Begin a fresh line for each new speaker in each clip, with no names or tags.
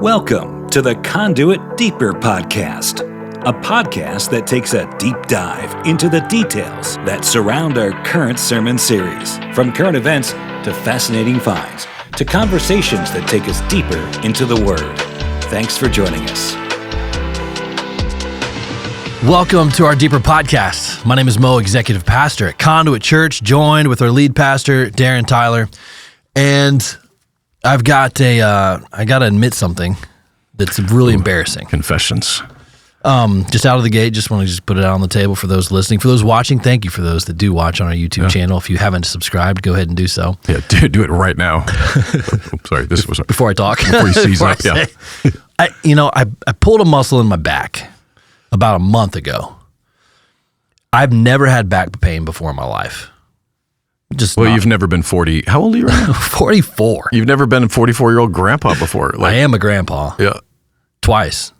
Welcome to the Conduit Deeper podcast, a podcast that takes a deep dive into the details that surround our current sermon series, from current events to fascinating finds to conversations that take us deeper into the Word. Thanks for joining us.
Welcome to our Deeper podcast. My name is Mo, executive pastor at Conduit Church, joined with our lead pastor, Darren Tyler. And I got to admit something that's really embarrassing.
Confessions.
Just out of the gate, just want to put it out on the table for those listening. For those watching, thank you for those that do watch on our YouTube channel. If you haven't subscribed, go ahead and do so.
Yeah, do it right now. Sorry, this was...
Before I talk.
Before you seize up, yeah.
I pulled a muscle in my back about a month ago. I've never had back pain before in my life.
You've never been 40. How old are you right now?
44.
You've never been a 44-year-old grandpa before.
I am a grandpa.
Yeah.
Twice.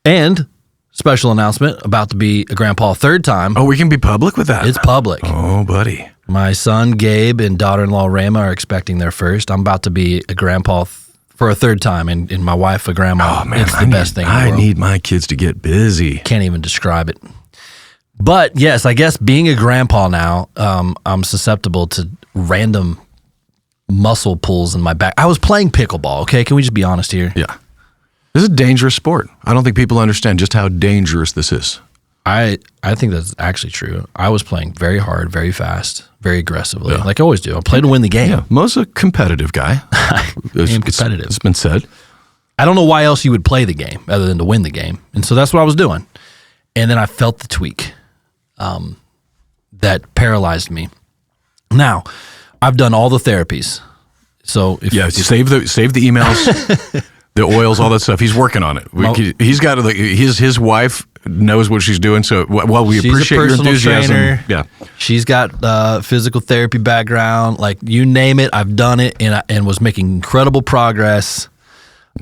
And special announcement, about to be a grandpa a third time.
Oh, we can be public with that?
It's public.
Oh, buddy.
My son, Gabe, and daughter-in-law, Rama, are expecting their first. I'm about to be a grandpa for a third time, and my wife, a grandma.
Oh, man,
it's the best thing in the world.
I need my kids to get busy.
Can't even describe it. But yes, I guess being a grandpa now, I'm susceptible to random muscle pulls in my back. I was playing pickleball, okay? Can we just be honest here?
Yeah. This is a dangerous sport. I don't think people understand just how dangerous this is.
I think that's actually true. I was playing very hard, very fast, very aggressively, like I always do. I play to win the game.
Yeah, Mo's a competitive guy.
I am competitive.
It's been said.
I don't know why else you would play the game other than to win the game. And so that's what I was doing. And then I felt the tweak that paralyzed me. Now, I've done all the therapies. So
save the emails, the oils, all that stuff. He's working on it. He's got his wife knows what she's doing. So we appreciate your enthusiasm.
Trainer.
Yeah,
she's got physical therapy background. Like you name it, I've done it, and was making incredible progress.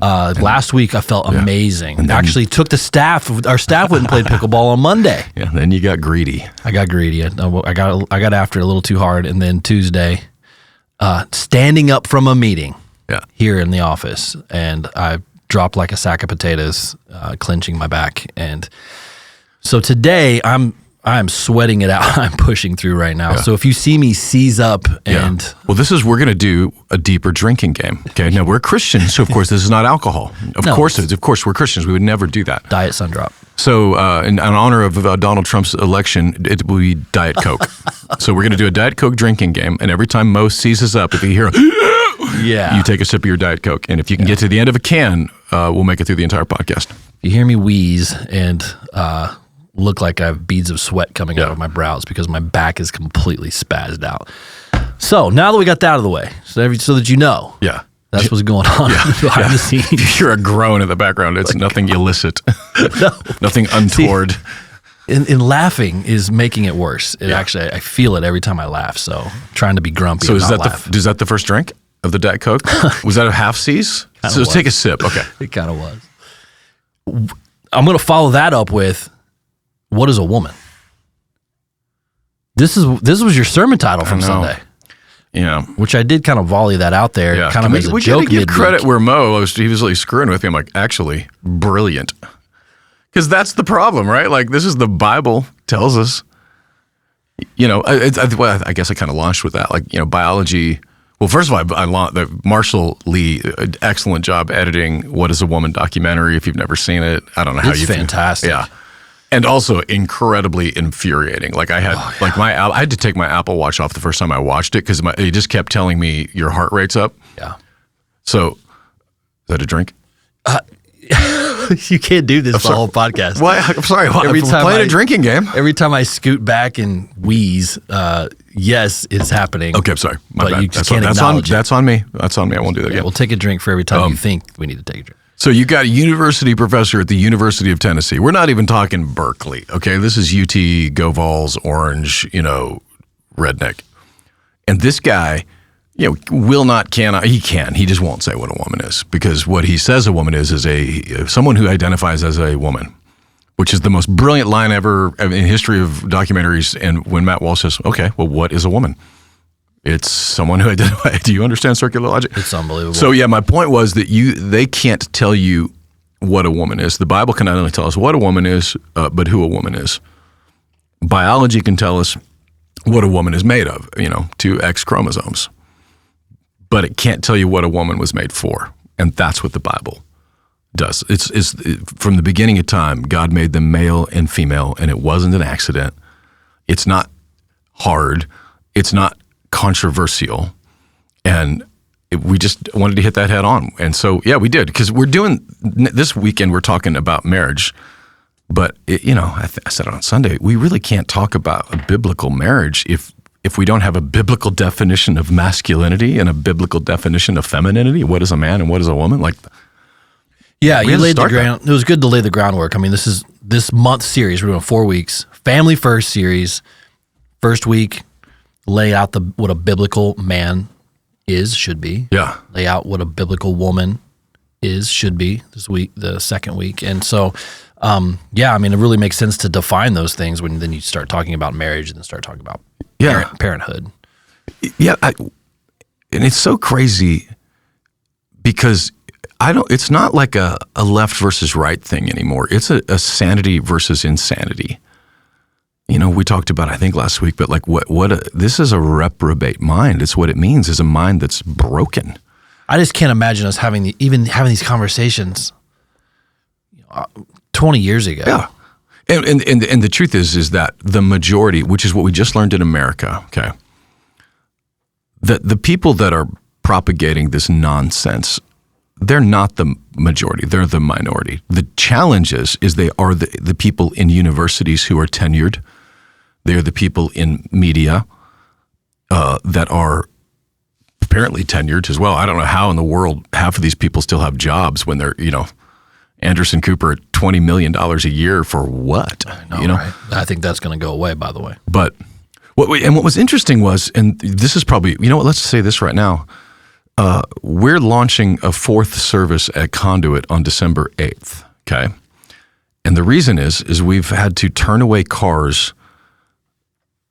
Last week I felt amazing. And actually took the staff. Our staff went and played pickleball on Monday.
Yeah. Then you got greedy.
I got greedy. I got after it a little too hard. And then Tuesday, standing up from a meeting here in the office, and I dropped like a sack of potatoes, clenching my back. And so today I'm sweating it out. I'm pushing through right now. Yeah. So if you see me seize up and...
Well, we're going to do a deeper drinking game. Okay. Now we're Christians, so of course this is not alcohol. Of course we're Christians. We would never do that.
Diet Sundrop.
So in honor of Donald Trump's election, it will be Diet Coke. So we're going to do a Diet Coke drinking game. And every time Mo seizes up, if you hear, you take a sip of your Diet Coke. And if you can get to the end of a can, we'll make it through the entire podcast.
If you hear me wheeze and... look like I have beads of sweat coming out of my brows because my back is completely spazzed out. So now that we got that out of the way, so that you know, that's what's going on behind the scenes.
If you hear a groan in the background, it's nothing illicit, nothing untoward.
See, and laughing is making it worse. Actually, I feel it every time I laugh. So I'm trying to be grumpy.
So
is
that the first drink of the Diet Coke? Was that a half seize? So take a sip. Okay,
it kind of was. I'm going to follow that up with. What is a woman? This was your sermon title from Sunday.
Yeah.
Which I did kind of volley that out there, kind of as a joke. We got to give
credit where Mo was like screwing with me. I'm like, actually, brilliant. Because that's the problem, right? Like, this is the Bible tells us, I guess I kind of launched with that. Like, biology. Well, first of all, Marshall Lee, excellent job editing What is a Woman documentary. If you've never seen it, I don't know how you feel. It's
fantastic.
Yeah. And also incredibly infuriating. Like I had to take my Apple Watch off the first time I watched it because it just kept telling me your heart rate's up.
Yeah.
So, is that a drink?
You can't do this the whole podcast.
Why? I'm sorry. Every time playing a drinking game.
Every time I scoot back and wheeze, yes, it's happening.
Okay, I'm sorry. My bad.
You just can't acknowledge it.
That's on me. That's on me. I won't do that again.
We'll take a drink for every time you think we need to take a drink.
So you got a university professor at the University of Tennessee. We're not even talking Berkeley, okay? This is UT, Go Vols, Orange, redneck. And this guy, he just won't say what a woman is because what he says a woman is someone who identifies as a woman, which is the most brilliant line ever in history of documentaries. And when Matt Walsh says, okay, well, what is a woman? It's someone who identifies. Do you understand circular logic?
It's unbelievable.
So yeah, my point was that they can't tell you what a woman is. The Bible can not only tell us what a woman is, but who a woman is. Biology can tell us what a woman is made of, 2 X chromosomes. But it can't tell you what a woman was made for. And that's what the Bible does. It's from the beginning of time, God made them male and female, and it wasn't an accident. It's not hard. It's not controversial. And we just wanted to hit that head on. And so, yeah, we did. Because we're doing, this weekend, we're talking about marriage. But, I said it on Sunday, we really can't talk about a biblical marriage if we don't have a biblical definition of masculinity and a biblical definition of femininity. What is a man and what is a woman?
Yeah, you laid the ground. It was good to lay the groundwork. I mean, this month's series. We're doing 4 weeks. Family First series. First week, lay out what a biblical man should be.
Yeah.
Lay out what a biblical woman should be this week, the second week. And so, it really makes sense to define those things when then you start talking about marriage and then start talking about parenthood.
Yeah. And it's so crazy because it's not like a left versus right thing anymore. It's a sanity versus insanity. We talked about, I think last week, but this is a reprobate mind. It's what it means is a mind that's broken.
I just can't imagine us having these conversations 20 years ago.
Yeah. And the truth is that the majority, which is what we just learned in America, okay, that the people that are propagating this nonsense, they're not the majority, they're the minority. The challenge is they are the people in universities who are tenured. They're the people in media that are apparently tenured as well. I don't know how in the world half of these people still have jobs when they're, Anderson Cooper at $20 million a year for what?
I know, right? I think that's going to go away, by the way.
But what was interesting was, and this is probably, let's say this right now. We're launching a 4th service at Conduit on December 8th, okay? And the reason is we've had to turn away cars.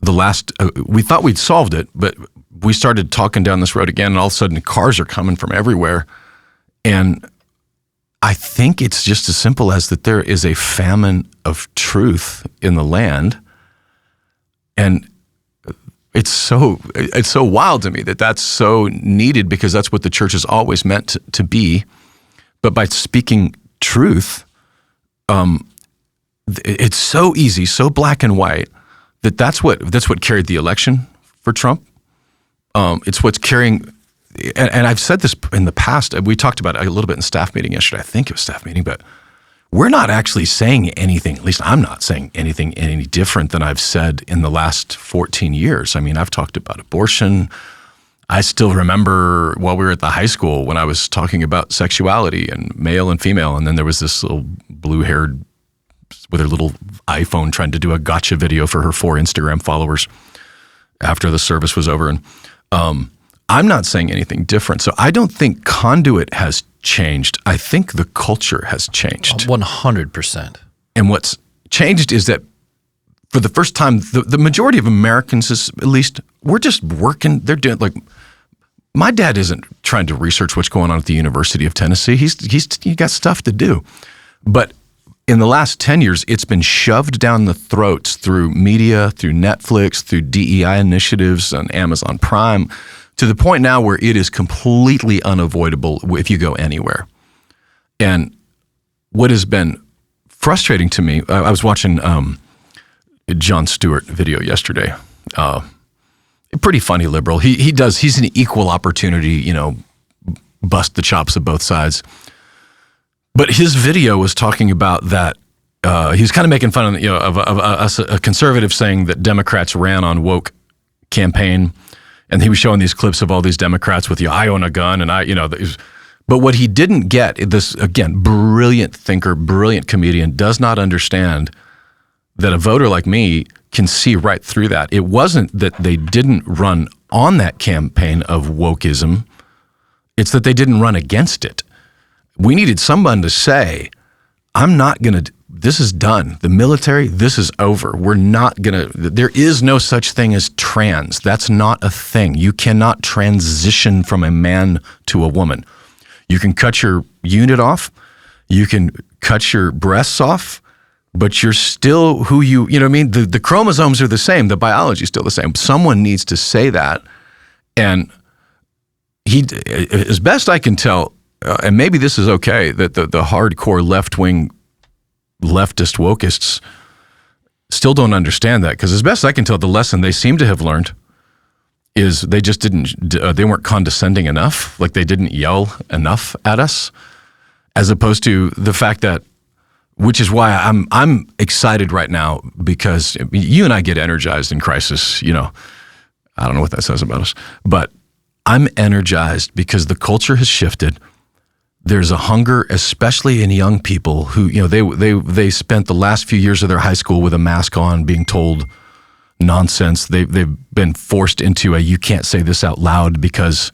We thought we'd solved it, but we started talking down this road again, and all of a sudden cars are coming from everywhere. And I think it's just as simple as that there is a famine of truth in the land. And it's so wild to me that that's so needed because that's what the church has always meant to be. But by speaking truth, it's so easy, so black and white that's what carried the election for Trump. It's what's carrying, and I've said this in the past. We talked about it a little bit in staff meeting yesterday. I think it was staff meeting, but we're not actually saying anything, at least I'm not saying anything any different than I've said in the last 14 years. I mean, I've talked about abortion. I still remember while we were at the high school when I was talking about sexuality and male and female, and then there was this little blue-haired with her little iPhone trying to do a gotcha video for her 4 Instagram followers after the service was over. And I'm not saying anything different. So I don't think Conduit has changed. I think the culture has changed.
100%.
And what's changed is that for the first time, the majority of Americans, at least, we're just working. They're doing my dad isn't trying to research what's going on at the University of Tennessee. He got stuff to do. But in the last 10 years, it's been shoved down the throats through media, through Netflix, through DEI initiatives on Amazon Prime, to the point now where it is completely unavoidable if you go anywhere. And what has been frustrating to me, I was watching Jon Stewart video yesterday. A pretty funny liberal. He's an equal opportunity, bust the chops of both sides. But his video was talking about that. He was kind of making fun of us, a conservative saying that Democrats ran on woke campaign, and he was showing these clips of all these Democrats with I own a gun, and But what he didn't get, this again, brilliant thinker, brilliant comedian, does not understand that a voter like me can see right through that. It wasn't that they didn't run on that campaign of wokeism; it's that they didn't run against it. We needed someone to say, I'm not going to this is done. The military, this is over. We're not going to, there is no such thing as trans. That's not a thing. You cannot transition from a man to a woman. You can cut your unit off. You can cut your breasts off, but you're still who you know what I mean? The chromosomes are the same. The biology is still the same. Someone needs to say that. And he, as best I can tell, and maybe this is okay, that the hardcore left-wing leftist wokeists still don't understand that, because as best I can tell, the lesson they seem to have learned is they just they weren't condescending enough, like they didn't yell enough at us, as opposed to the fact that, which is why I'm excited right now, because you and I get energized in crisis. You know, I don't know what that says about us, but I'm energized because the culture has shifted. There's a hunger, especially in young people who, you know, they spent the last few years of their high school with a mask on, being told nonsense. They've been forced into a, you can't say this out loud because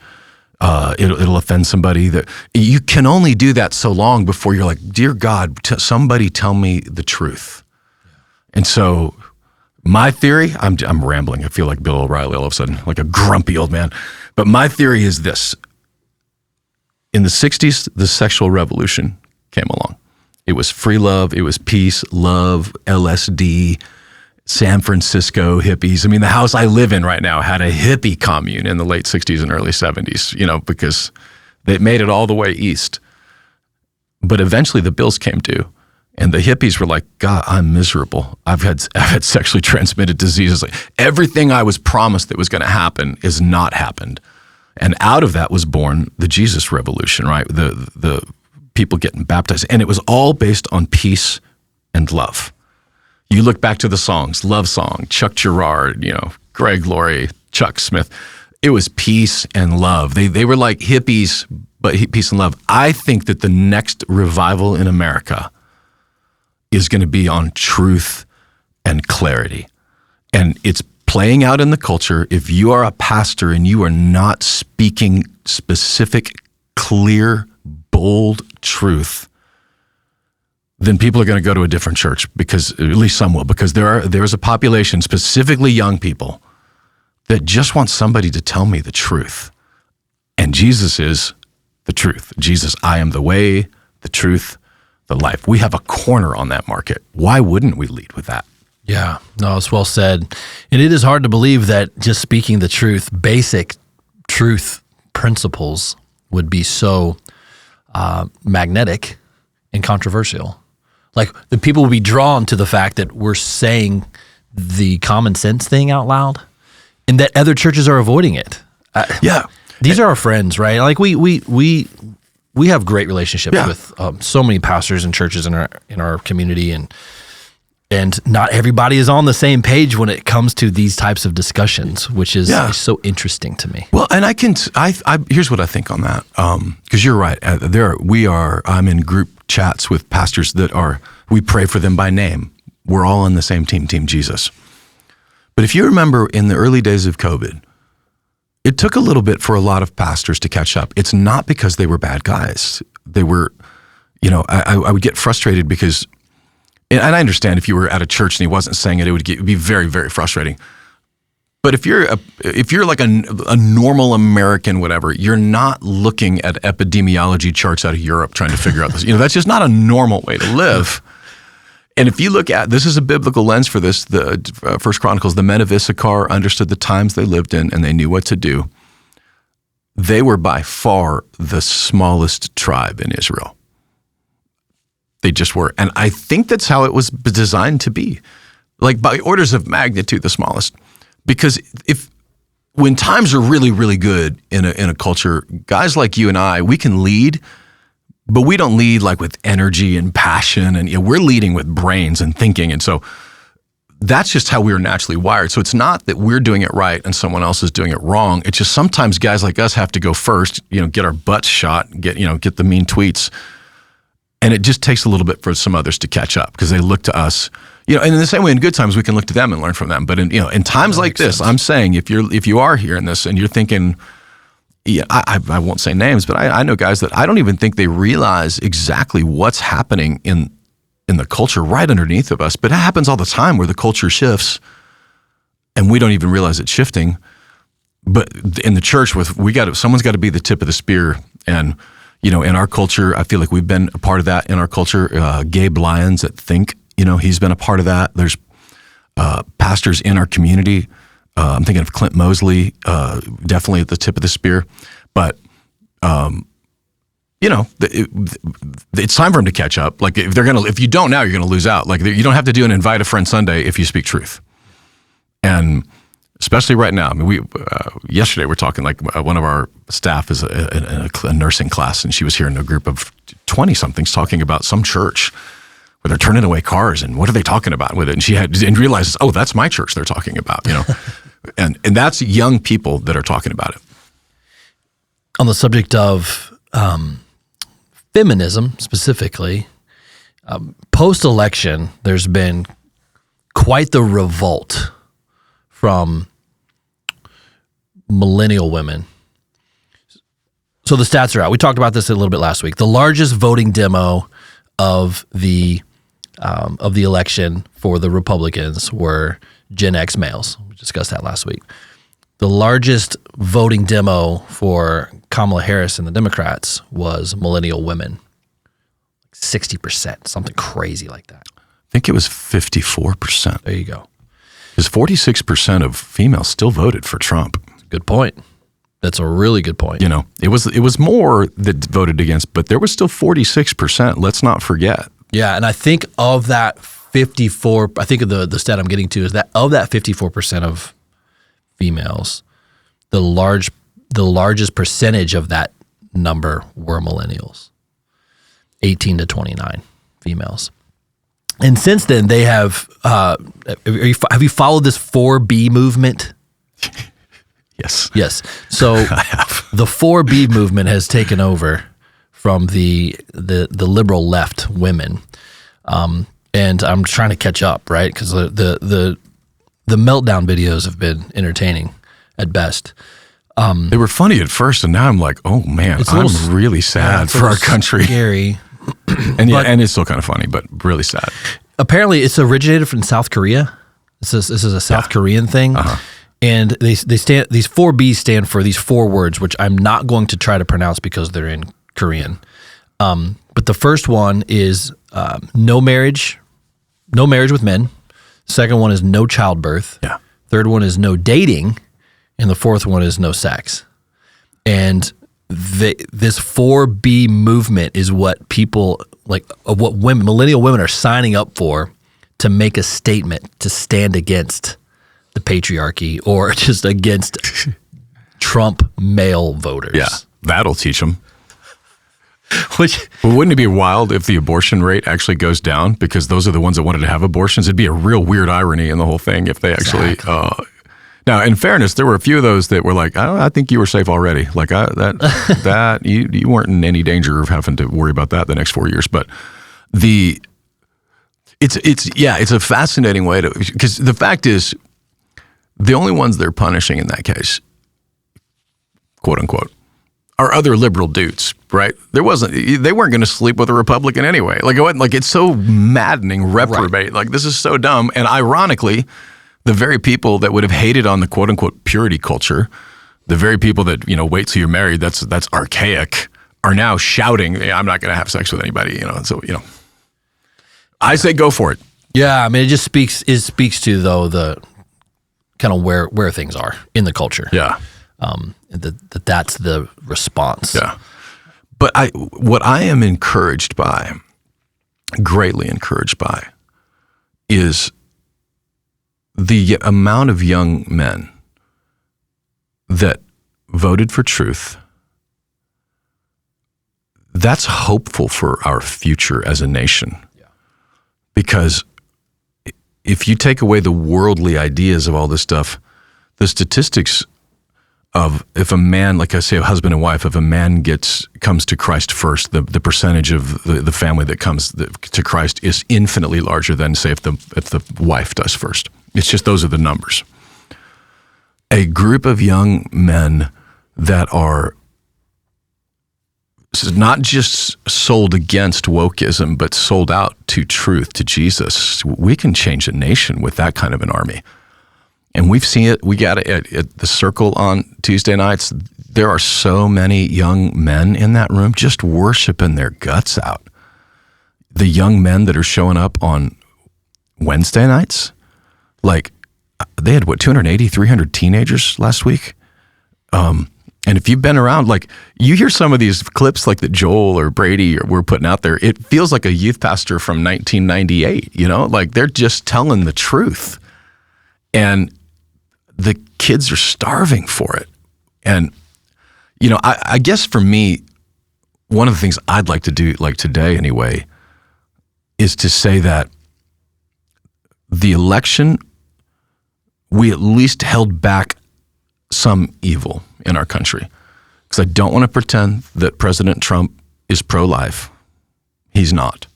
it'll offend somebody. That you can only do that so long before you're like, dear God, somebody tell me the truth. And so my theory, I'm rambling. I feel like Bill O'Reilly all of a sudden, like a grumpy old man. But my theory is this. In the 60s, the sexual revolution came along. It was free love. It was peace, love, LSD, San Francisco hippies. I mean, the house I live in right now had a hippie commune in the late 60s and early 70s, you know, because they made it all the way east. But eventually the bills came due, and the hippies were like, God, I'm miserable. I've had sexually transmitted diseases. Like, everything I was promised that was going to happen is not happened. And out of that was born the Jesus revolution, right? The people getting baptized. And it was all based on peace and love. You look back to the songs, Love Song, Chuck Girard, you know, Greg Laurie, Chuck Smith. It was peace and love. They were like hippies, but peace and love. I think that the next revival in America is going to be on truth and clarity. And it's playing out in the culture. If you are a pastor and you are not speaking specific, clear, bold truth, then people are going to go to a different church, because at least some will, because there's a population, specifically young people, that just want somebody to tell me the truth. And Jesus is the truth. Jesus, I am the way, the truth, the life. We have a corner on that market. Why wouldn't we lead with that?
Yeah, no, it's well said. And it is hard to believe that just speaking the truth, basic truth principles, would be so magnetic and controversial. Like, the people will be drawn to the fact that we're saying the common sense thing out loud, and that other churches are avoiding it.
Yeah.
These are our friends, right? Like, we have great relationships with so many pastors and churches in our community, and not everybody is on the same page when it comes to these types of discussions, which is so interesting to me.
Well, and here's what I think on that. Because you're right. I'm in group chats with pastors we pray for them by name. We're all on the same team, Team Jesus. But if you remember in the early days of COVID, it took a little bit for a lot of pastors to catch up. It's not because they were bad guys. They were, you know, I would get frustrated because, and I understand if you were at a church and he wasn't saying it, it would be very, very frustrating. But if you're like a normal American, whatever, you're not looking at epidemiology charts out of Europe trying to figure out this. You know, that's just not a normal way to live. And if you look at, this is a biblical lens for this, the First Chronicles, the men of Issachar understood the times they lived in and they knew what to do. They were by far the smallest tribe in Israel. They just were. And I think that's how it was designed to be. Like, by orders of magnitude, the smallest. Because when times are really, really good in a culture, guys like you and I, we can lead, but we don't lead like with energy and passion, and we're leading with brains and thinking. And so that's just how we're naturally wired. So it's not that we're doing it right and someone else is doing it wrong. It's just sometimes guys like us have to go first, get our butts shot, get the mean tweets. And it just takes a little bit for some others to catch up because they look to us, and in the same way in good times we can look to them and learn from them. But in times like this, sense. I'm saying if you are hearing this and you're thinking, I won't say names, but I know guys that I don't even think they realize exactly what's happening in in the culture right underneath of us, but it happens all the time where the culture shifts and we don't even realize it's shifting. But in the church, someone's got to be the tip of the spear. And, in our culture, I feel like we've been a part of that in our culture. Gabe Lyons at Think, he's been a part of that. There's pastors in our community. I'm thinking of Clint Mosley, definitely at the tip of the spear. But, it's time for them to catch up. Like if you don't now, you're going to lose out. Like you don't have to do an invite a friend Sunday if you speak truth. And especially right now, I mean, yesterday we're talking like one of our staff is a nursing class, and she was here in a group of 20-somethings talking about some church where they're turning away cars, and what are they talking about with it? And realizes, oh, that's my church they're talking about, and that's young people that are talking about it.
On the subject of feminism specifically, post-election, there's been quite the revolt from millennial women. So the stats are out. We talked about this a little bit last week. The largest voting demo of the election for the Republicans were Gen X males. We discussed that last week. The largest voting demo for Kamala Harris and the Democrats was millennial women. 60%, something crazy like that.
I think it was 54%.
There you go.
Because 46% of females still voted for Trump.
Good point. That's a really good point.
It was more that voted against, but there was still 46%. Let's not forget.
Yeah, and I think of that 54, I think of the stat I'm getting to is that of that 54% of females, the largest percentage of that number were millennials, 18 to 29 females. And since then, they have you followed this 4B movement?
Yes.
Yes. So
I have.
The 4B movement has taken over from the liberal left women, and I'm trying to catch up, right? Because the meltdown videos have been entertaining at best.
They were funny at first, and now I'm like, oh man, I'm really sad for our country.
Scary.
and it's still kind of funny, but really sad.
Apparently, it's originated from South Korea. This is a South Korean thing, and these 4Bs stand for these 4 words, which I'm not going to try to pronounce because they're in Korean. But the first one is no marriage with men. Second one is no childbirth.
Yeah.
Third one is no dating, and the fourth one is no sex. And this 4B movement is what people what millennial women are signing up for, to make a statement to stand against the patriarchy or just against Trump male voters.
Yeah, that'll teach them.
Well,
wouldn't it be wild if the abortion rate actually goes down because those are the ones that wanted to have abortions? It'd be a real weird irony in the whole thing if they actually. Now, in fairness, there were a few of those that were like, I think you were safe already. Like that you weren't in any danger of having to worry about that the next 4 years. But it's a fascinating way to, because the fact is, the only ones they're punishing in that case, quote unquote, are other liberal dudes, right? They weren't going to sleep with a Republican anyway. Like it's so maddening, reprobate. Right. Like this is so dumb. And ironically, the very people that would have hated on the quote unquote purity culture, the very people that, wait till you're married, that's archaic, are now shouting, I'm not going to have sex with anybody, So, I say go for it.
Yeah, I mean, it speaks to, though, the kind of where things are in the culture.
Yeah.
That's the response.
Yeah. But what I am greatly encouraged by, is the amount of young men that voted for truth. That's hopeful for our future as a nation. Yeah. Because if you take away the worldly ideas of all this stuff, the statistics of if a man, like I say, a husband and wife, if a man comes to Christ first, the percentage of the family that comes to Christ is infinitely larger than, say, if the wife does first. It's just those are the numbers. A group of young men that are not just sold against wokeism, but sold out to truth, to Jesus. We can change a nation with that kind of an army. And we've seen it. We got it at the Circle on Tuesday nights. There are so many young men in that room just worshiping their guts out. The young men that are showing up on Wednesday nights, like they had 280, 300 teenagers last week. And if you've been around, like you hear some of these clips like that Joel or Brady or we're putting out there, it feels like a youth pastor from 1998, like they're just telling the truth. And the kids are starving for it. And, I guess for me, one of the things I'd like to do, like today anyway, is to say that the election, we at least held back some evil in our country. Because I don't want to pretend that President Trump is pro-life. He's not.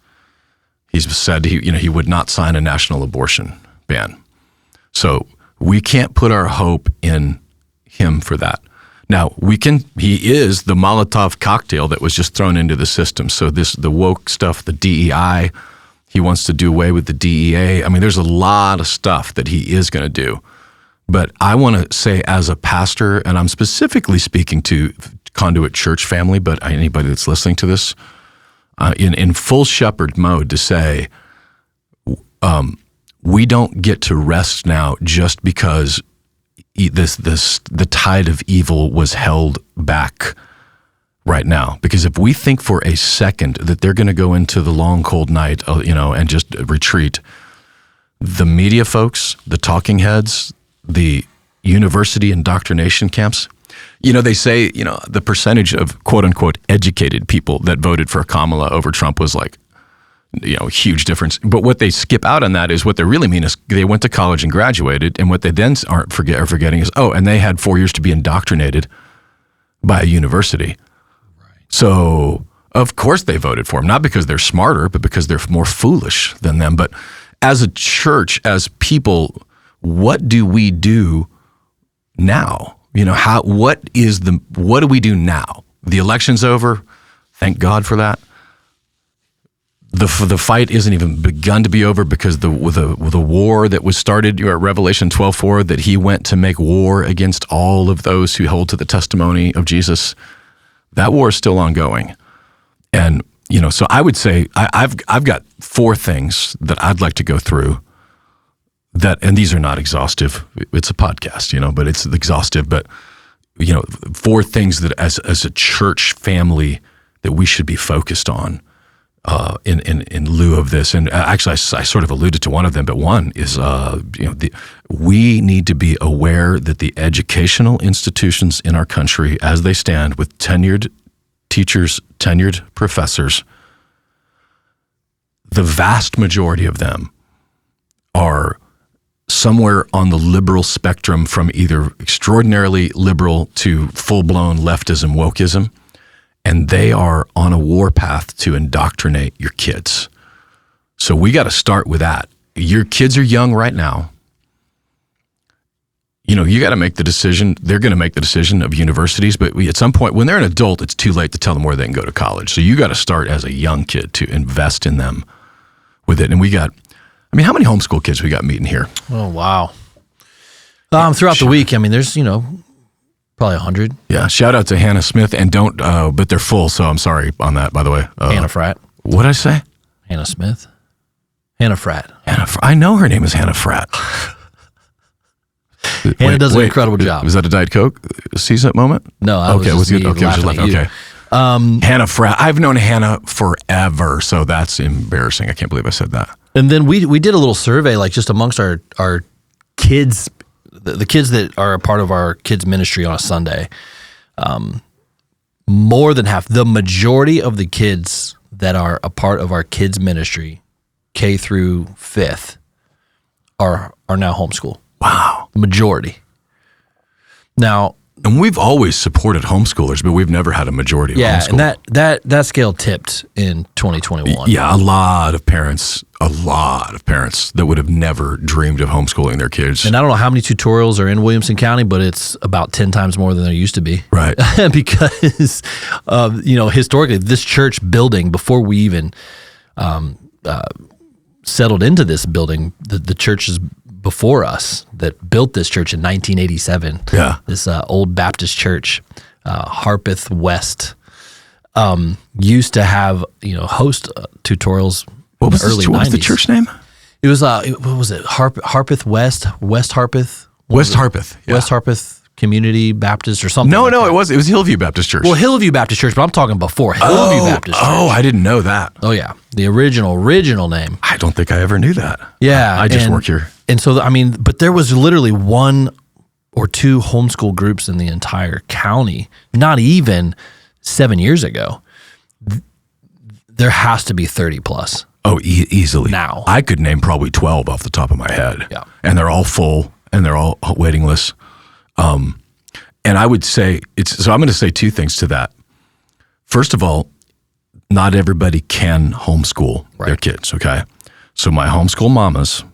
He's said he would not sign a national abortion ban. So we can't put our hope in him for that. Now, he is the Molotov cocktail that was just thrown into the system. So the woke stuff, the DEI, he wants to do away with the DEA. I mean, there's a lot of stuff that he is going to do. But I want to say as a pastor, and I'm specifically speaking to Conduit Church family, but anybody that's listening to this, in full shepherd mode to say, we don't get to rest now just because the tide of evil was held back right now. Because if we think for a second that they're going to go into the long, cold night, and just retreat, the media folks, the talking heads, the university indoctrination camps, they say, the percentage of quote unquote educated people that voted for Kamala over Trump was like, huge difference. But what they skip out on that is what they really mean is they went to college and graduated. And what they then are forgetting is, and they had 4 years to be indoctrinated by a university. Right. So of course they voted for him, not because they're smarter, but because they're more foolish than them. But as a church, as people, what do we do now? What do we do now? The election's over. Thank God for that. The fight isn't even begun to be over because the war that was started at Revelation 12:4, that he went to make war against all of those who hold to the testimony of Jesus, that war is still ongoing. And, so I would say I've got 4 things that I'd like to go through and these are not exhaustive. It's a podcast, but it's exhaustive. But, 4 things that as a church family that we should be focused on in lieu of this. And actually, I sort of alluded to one of them, but one is, we need to be aware that the educational institutions in our country, as they stand with tenured teachers, tenured professors, the vast majority of them are somewhere on the liberal spectrum, from either extraordinarily liberal to full-blown leftism, wokeism, and they are on a warpath to indoctrinate your kids. So we got to start with that. Your kids are young right now. You got to make the decision. They're going to make the decision of universities, but at some point when they're an adult, it's too late to tell them where they can go to college. So you got to start as a young kid to invest in them with it. And how many homeschool kids we got meeting here?
Oh, wow. Throughout the week, there's, probably 100.
Yeah. Shout out to Hannah Smith, and but they're full. So I'm sorry on that, by the way.
Hannah Fratt.
What did I say?
Hannah Smith. Hannah Fratt.
I know her name is Hannah Fratt.
Hannah does an incredible job.
Was that a Diet Coke season moment?
No.
It was good. Okay. Hannah Fratt. I've known Hannah forever. So that's embarrassing. I can't believe I said that.
And then we did a little survey, like just amongst our kids, the kids that are a part of our kids ministry on a Sunday. More than half, the majority of the kids that are a part of our kids ministry, K through 5th, are now homeschool.
Wow.
The majority. Now,
And we've always supported homeschoolers, but we've never had a majority of homeschool.
And that scale tipped in 2021.
Yeah, a lot of parents that would have never dreamed of homeschooling their kids.
And I don't know how many tutorials are in Williamson County, but it's about 10 times more than there used to be.
Right.
Because, historically, this church building, before we even settled into this building, the churches before us that built this church in 1987, this old Baptist church, Harpeth West, used to have, host tutorials in the early 90s.
What was the church name?
It was, what was it? Harpeth West Harpeth?
West Harpeth. Yeah.
West Harpeth Community Baptist or something.
No, it was Hillview Baptist Church.
Well, Hillview Baptist Church, but I'm talking before Hillview Baptist Church.
Oh, I didn't know that.
Oh, yeah. The original name.
I don't think I ever knew that.
Yeah.
I just work here.
And so, but there was literally 1 or 2 homeschool groups in the entire county, not even 7 years ago. There has to be 30 plus.
Oh, easily.
Now.
I could name probably 12 off the top of my head.
Yeah.
And they're all full and they're all waiting lists. And I would say so I'm going to say 2 things to that. First of all, not everybody can homeschool their kids, okay? So my homeschool mamas,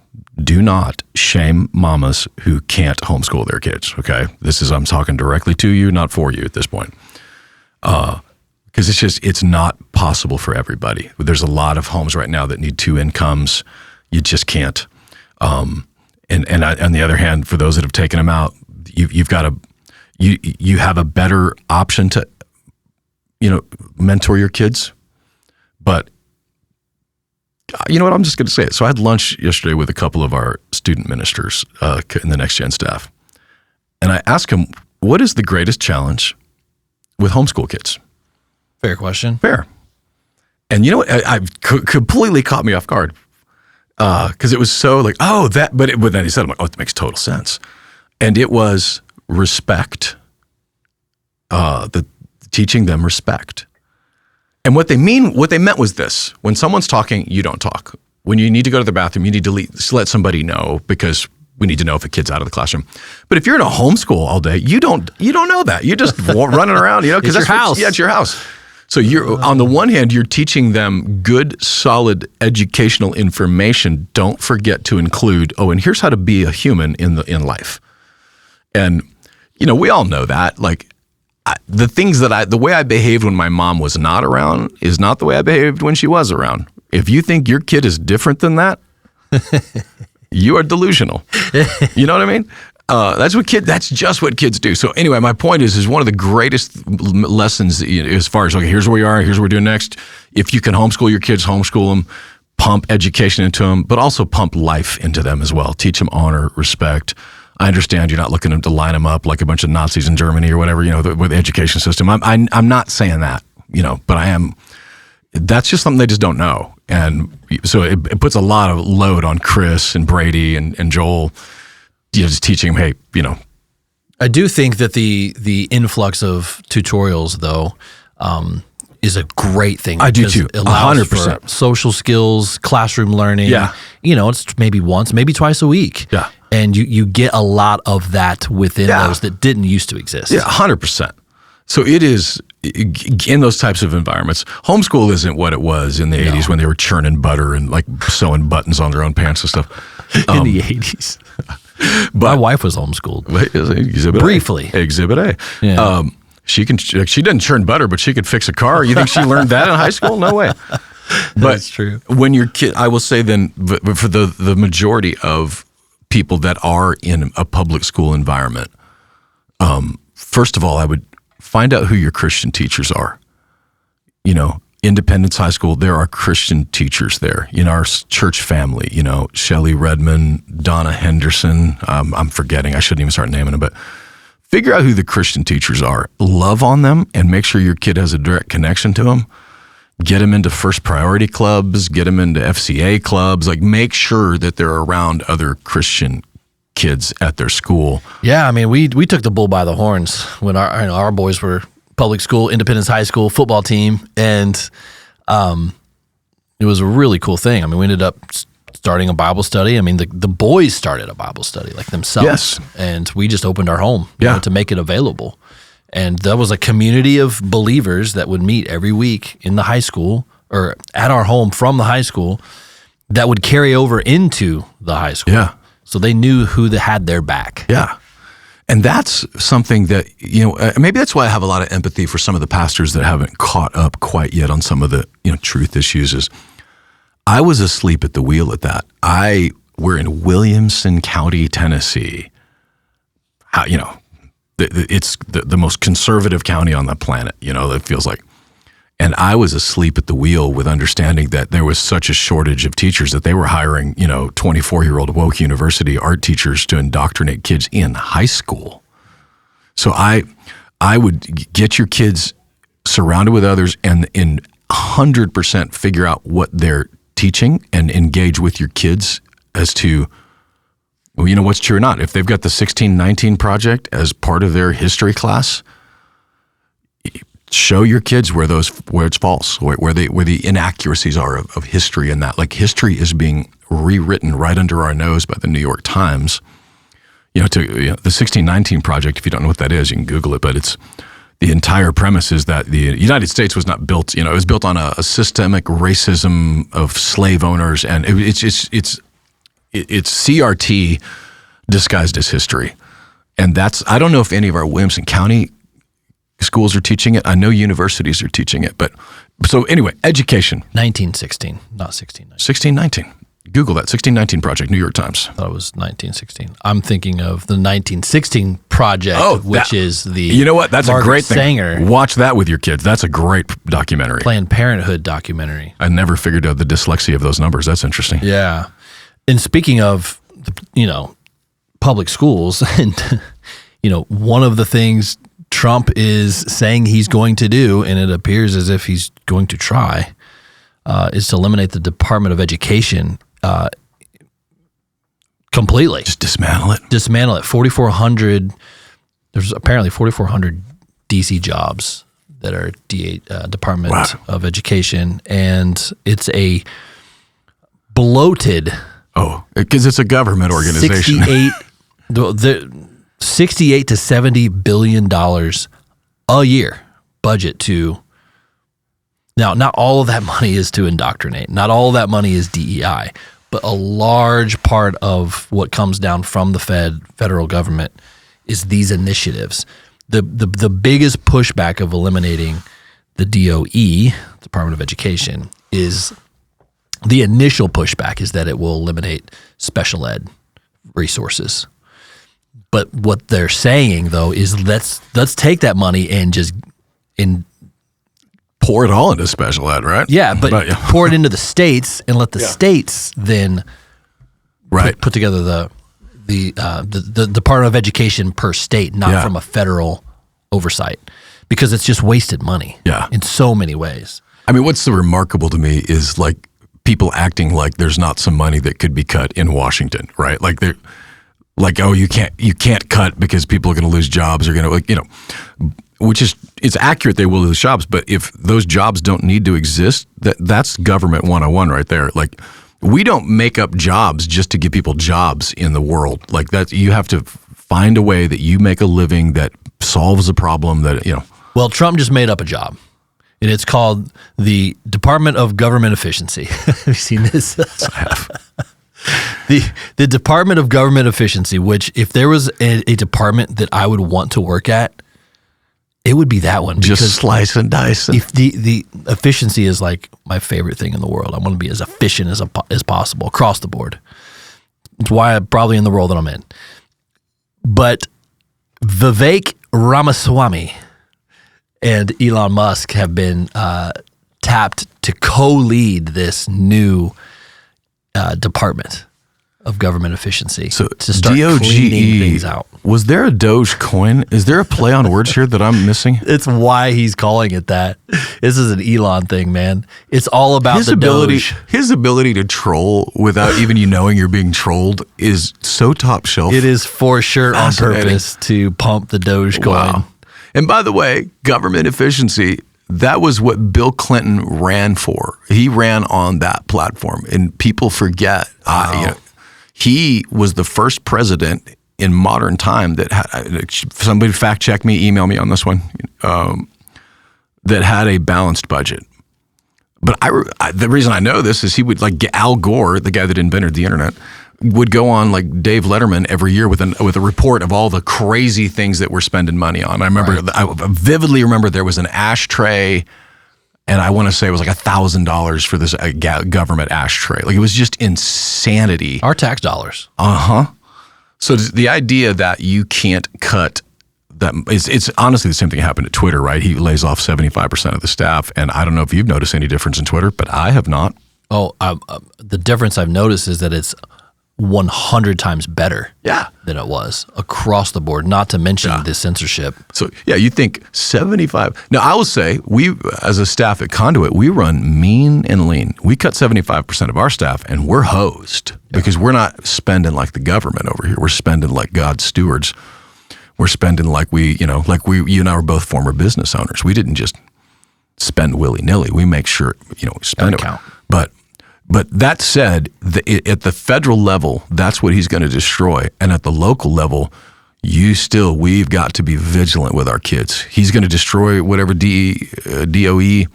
do not shame mamas who can't homeschool their kids, okay? I'm talking directly to you, not for you at this point. Because it's not possible for everybody. There's a lot of homes right now that need 2 incomes. You just can't. And on the other hand, for those that have taken them out, you have a better option to, mentor your kids. But you know what? I'm just going to say it. So I had lunch yesterday with a couple of our student ministers in the Next Gen staff. And I asked them, what is the greatest challenge with homeschool kids?
Fair question.
Fair. And you know what? I completely caught me off guard because it was so like, but then he said, I'm like, it makes total sense. And it was respect, teaching them respect. And what they meant was this: when someone's talking, you don't talk. When you need to go to the bathroom, you need to let somebody know, because we need to know if a kid's out of the classroom. But if you're in a homeschool all day, you don't know that. You're just running around, because
it's your house.
It's your house. So you're on the one hand, you're teaching them good, solid educational information. Don't forget to include, and here's how to be a human in life. And we all know that. Like the way I behaved when my mom was not around is not the way I behaved when she was around. If you think your kid is different than that, you are delusional. You know what I mean? That's just what kids do. So anyway, my point is one of the greatest lessons as far as, here's where we are, here's what we're doing next. If you can homeschool your kids, homeschool them, pump education into them, but also pump life into them as well. Teach them honor, respect. I understand you're not looking to line them up like a bunch of Nazis in Germany or whatever, with the education system. I'm not saying that, but I am. That's just something they just don't know. And so it puts a lot of load on Chris and Brady and Joel, just teaching them, hey,
I do think that the influx of tutorials, though, is a great thing.
I do too.
It allows
100%.
for social skills, classroom learning.
Yeah.
It's maybe once, maybe twice a week.
Yeah.
And you get a lot of that within those that didn't used to exist.
Yeah, 100%. So it is in those types of environments. Homeschool isn't what it was in the 80s when they were churning butter and like sewing buttons on their own pants and stuff.
In the 80s. My wife was homeschooled. Briefly.
Exhibit A.
Yeah.
She doesn't churn butter, but she could fix a car. You think she learned that in high school? No way. But
that's true.
When your kid, I will say then, for the majority of people that are in a public school environment, first of all, I would find out who your Christian teachers are. Independence High School, there are Christian teachers there. In our church family, Shelley Redmond, Donna Henderson, I'm forgetting, I shouldn't even start naming them, but figure out who the Christian teachers are. Love on them and make sure your kid has a direct connection to them. Get them into first priority clubs, get them into FCA clubs, make sure that they're around other Christian kids at their school.
Yeah, we took the bull by the horns when our boys were public school, Independence High School football team, and it was a really cool thing. We ended up starting a Bible study. I mean, the boys started a Bible study like themselves.
Yes.
And we just opened our home to make it available. And that was a community of believers that would meet every week in the high school or at our home from the high school that would carry over into the high school.
Yeah.
So they knew who had their back.
Yeah. And that's something that, maybe that's why I have a lot of empathy for some of the pastors that haven't caught up quite yet on some of the, truth issues. Is I was asleep at the wheel at that. We're in Williamson County, Tennessee. It's the most conservative county on the planet, it feels like. And I was asleep at the wheel with understanding that there was such a shortage of teachers that they were hiring, 24-year-old woke university art teachers to indoctrinate kids in high school. So I would get your kids surrounded with others and in 100% figure out what they're teaching and engage with your kids as to, what's true or not. If they've got the 1619 project as part of their history class, show your kids where it's false, where the inaccuracies are of history, and that like history is being rewritten right under our nose by the New York Times. The 1619 project, if you don't know what that is, you can Google it, but it's the entire premise is that the United States was not built, it was built on a systemic racism of slave owners, and it's CRT disguised as history. And I don't know if any of our Williamson County schools are teaching it. I know universities are teaching it. But so anyway, education.
1916, not 1619.
1619. Google that, 1619 project, New York Times.
I thought it was 1916. I'm thinking of the 1916 project, which is the
You know what? That's
Margaret
a great thing.
Sanger
Watch that with your kids. That's a great documentary.
Planned Parenthood documentary.
I never figured out the dyslexia of those numbers. That's interesting.
Yeah. And speaking of, public schools, and, one of the things Trump is saying he's going to do, and it appears as if he's going to try, is to eliminate the Department of Education completely.
Just dismantle it.
Dismantle it. 4,400. There's apparently 4,400 DC jobs that are Department of Education, and it's a bloated.
Oh, because it's a government organization.
68 to $70 billion a year budget to. Now, not all of that money is to indoctrinate. Not all of that money is DEI, but a large part of what comes down from the federal government is these initiatives. The biggest pushback of eliminating the DOE, Department of Education, is the initial pushback is that it will eliminate special ed resources. But what they're saying though is let's take that money and just
pour it all into special ed, right?
Yeah, but pour it into the states and let the states then put together the Department of Education per state, not from a federal oversight, because it's just wasted money. In so many ways.
I mean, what's so remarkable to me is like people acting like there's not some money that could be cut in Washington, right? Like they're like, oh, you can't cut because people are going to lose jobs or going to, which is, it's accurate they will lose jobs, but if those jobs don't need to exist, that's government 101 right there. Like we don't make up jobs just to give people jobs in the world. Like that, you have to find a way that you make a living that solves a problem that,
Well, Trump just made up a job. And it's called the Department of Government Efficiency. Have you seen this?
I have.
The Department of Government Efficiency, which if there was a department that I would want to work at, it would be that one.
Just slice and dice.
If the efficiency is like my favorite thing in the world. I want to be as efficient as possible across the board. It's why I'm probably in the role that I'm in. But Vivek Ramaswamy and Elon Musk have been tapped to co-lead this new Department of Government Efficiency. So to start cleaning things out.
Was there a Doge coin? Is there a play on words here that I'm missing?
It's why he's calling it that. This is an Elon thing, man. It's all about the Doge.
His ability to troll without even knowing you're being trolled is so top shelf.
It is for sure on purpose to pump the Doge coin.
Wow. And by the way, government efficiency, that was what Bill Clinton ran for. He ran on that platform, and people forget. He was the first president in modern time that had, somebody fact check me, email me on this one, that had a balanced budget. But the reason I know this is he would, like Al Gore, the guy that invented the internet, would go on like Dave Letterman every year with a report of all the crazy things that we're spending money on. I remember, I vividly remember there was an ashtray, and I want to say it was like $1,000 for this government ashtray. Like, it was just insanity.
Our tax dollars.
So the idea that you can't cut that, it's honestly the same thing that happened at Twitter, right? He lays off 75% of the staff, and I don't know if you've noticed any difference in Twitter, but I have not.
The difference I've noticed is that it's 100 times better than it was across the board, not to mention the censorship.
So, you think 75. Now, I will say, we, as a staff at Conduit, we run mean and lean. We cut 75% of our staff, and we're hosed because we're not spending like the government over here. We're spending like God's stewards. We're spending like you and I were both former business owners. We didn't just spend willy-nilly. We make sure, we spend it.
Count.
But that said, at the federal level, that's what he's going to destroy. And at the local level, we've got to be vigilant with our kids. He's going to destroy whatever DOE,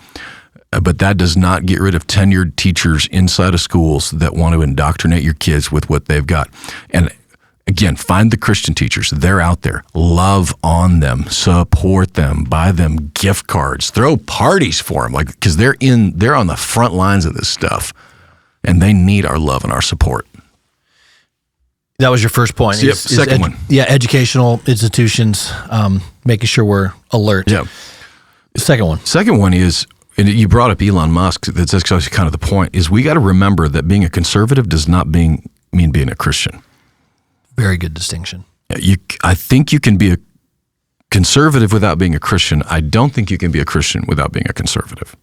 but that does not get rid of tenured teachers inside of schools that want to indoctrinate your kids with what they've got. And again, find the Christian teachers. They're out there. Love on them. Support them. Buy them gift cards. Throw parties for them, because they're on the front lines of this stuff. And they need our love and our support.
That was your first point.
Second one.
Yeah, educational institutions, making sure we're alert.
Yeah.
Second one.
Second one is, and you brought up Elon Musk, that's actually kind of the point, is we got to remember that being a conservative does not mean being a Christian.
Very good distinction.
I think you can be a conservative without being a Christian. I don't think you can be a Christian without being a conservative.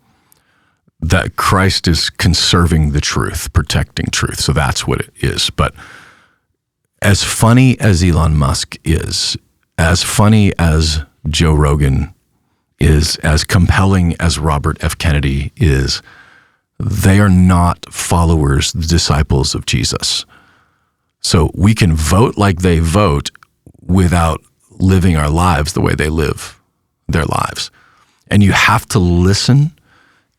That Christ is conserving the truth, protecting truth. So that's what it is. But as funny as Elon Musk is, as funny as Joe Rogan is, as compelling as Robert F. Kennedy is, they are not followers, disciples of Jesus. So we can vote like they vote without living our lives the way they live their lives. And you have to listen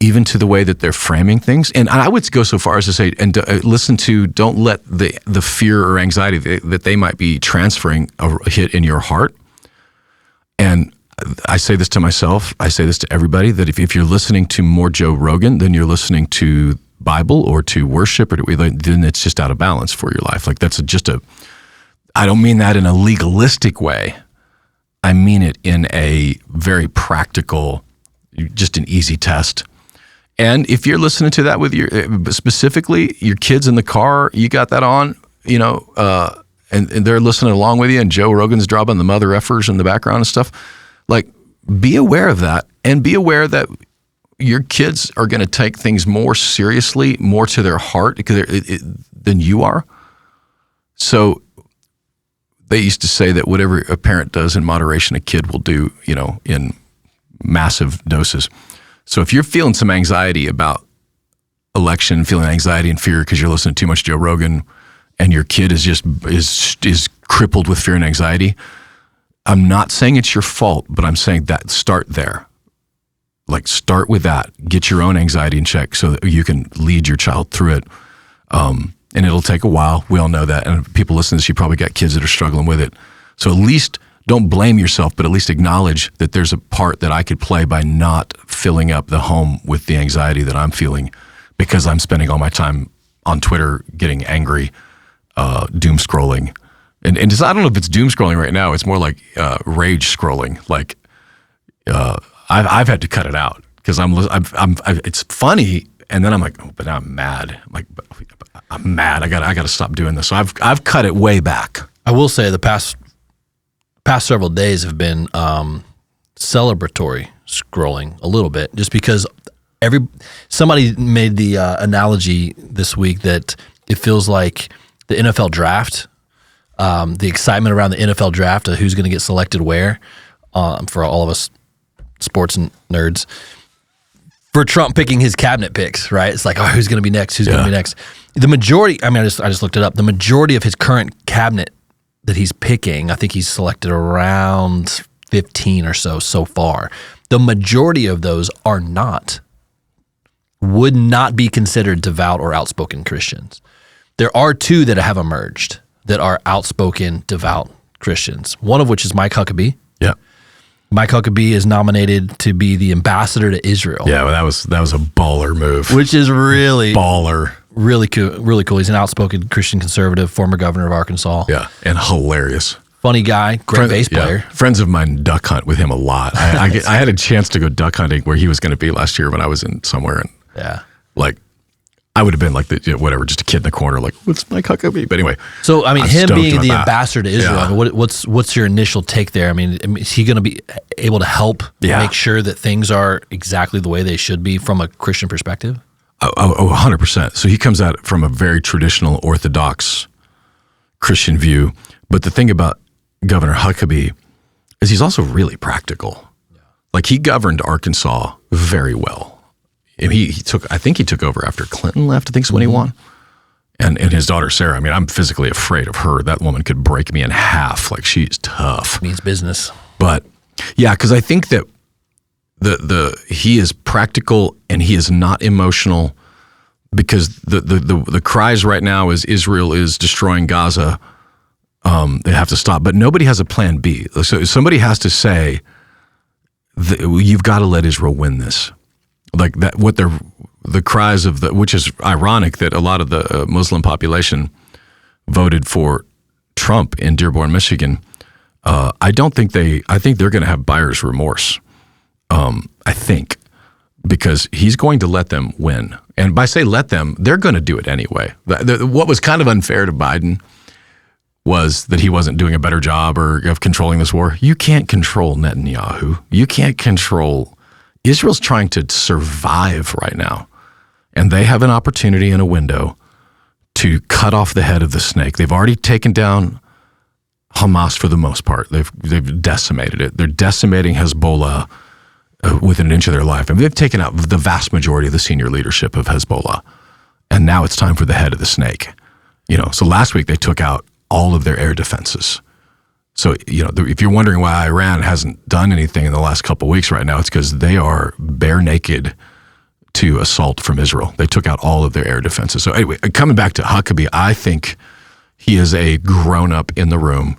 even to the way that they're framing things. And I would go so far as to say, don't let the fear or anxiety that they might be transferring hit in your heart. And I say this to myself, I say this to everybody, that if you're listening to more Joe Rogan than you're listening to Bible or to worship, then it's just out of balance for your life. Like, I don't mean that in a legalistic way. I mean it in a very practical, just an easy test. And if you're listening to that with specifically your kids in the car, you got that on, and they're listening along with you, and Joe Rogan's dropping the mother effers in the background and stuff, like, be aware of that, and be aware that your kids are going to take things more seriously, more to their heart than you are. So they used to say that whatever a parent does in moderation, a kid will do, in massive doses. So if you're feeling some anxiety about election, feeling anxiety and fear because you're listening to too much Joe Rogan, and your kid is crippled with fear and anxiety, I'm not saying it's your fault, but I'm saying that start there. Like, start with that. Get your own anxiety in check so that you can lead your child through it. And it'll take a while. We all know that. And people listening to this, you probably got kids that are struggling with it. So at least don't blame yourself, but at least acknowledge that there's a part that I could play by not filling up the home with the anxiety that I'm feeling because I'm spending all my time on Twitter getting angry, doom scrolling. And I don't know if it's doom scrolling right now. It's more like rage scrolling. Like, I've had to cut it out because it's funny, and then I'm like, but now I'm mad. I'm mad. I got to stop doing this. So I've cut it way back.
I will say the past several days have been celebratory scrolling a little bit, just because somebody made the analogy this week that it feels like the NFL draft, the excitement around the NFL draft of who's going to get selected where, for all of us sports and nerds, for Trump picking his cabinet picks, right? It's like, oh, who's going to be next? Who's going to be next? The majority, I mean, I just looked it up. The majority of his current cabinet that he's picking, I think he's selected around 15 or so far. The majority of those would not be considered devout or outspoken Christians. There are two that have emerged that are outspoken, devout Christians, one of which is Mike Huckabee.
Yeah.
Mike Huckabee is nominated to be the ambassador to Israel.
Yeah, well, that was a baller move.
Which is really
baller.
Really cool. Really cool. He's an outspoken Christian conservative, former governor of Arkansas.
Yeah, and hilarious.
Funny guy, great bass player.
Yeah. Friends of mine duck hunt with him a lot. I had a chance to go duck hunting where he was going to be last year when I was in somewhere, and like I would have been like whatever, just a kid in the corner, like what's Mike Huckabee? But anyway,
so I mean, him being the ambassador to Israel, I mean, what's your initial take there? I mean, is he going to be able to help make sure that things are exactly the way they should be from a Christian perspective?
Oh, 100%. So he comes at it from a very traditional Orthodox Christian view. But the thing about Governor Huckabee is he's also really practical. Yeah. Like he governed Arkansas very well. And I think he took over after Clinton left, I think is when he won. And his daughter, Sarah, I mean, I'm physically afraid of her. That woman could break me in half. Like she's tough.
Means business.
But yeah, because I think that he is practical and he is not emotional, because the cries right now is Israel is destroying Gaza. They have to stop, but nobody has a plan B. So somebody has to say, you've got to let Israel win this. Like that, the cries of which is ironic that a lot of the Muslim population voted for Trump in Dearborn, Michigan. I think they're going to have buyer's remorse. I think, because he's going to let them win. And by say let them, they're going to do it anyway. What was kind of unfair to Biden was that he wasn't doing a better job of controlling this war. You can't control Netanyahu. You can't control. Israel's trying to survive right now. And they have an opportunity and a window to cut off the head of the snake. They've already taken down Hamas for the most part. They've decimated it. They're decimating Hezbollah within an inch of their life. I mean, they've taken out the vast majority of the senior leadership of Hezbollah. And now it's time for the head of the snake. So last week they took out all of their air defenses. So, if you're wondering why Iran hasn't done anything in the last couple of weeks right now, it's because they are bare naked to assault from Israel. They took out all of their air defenses. So anyway, coming back to Huckabee, I think he is a grown-up in the room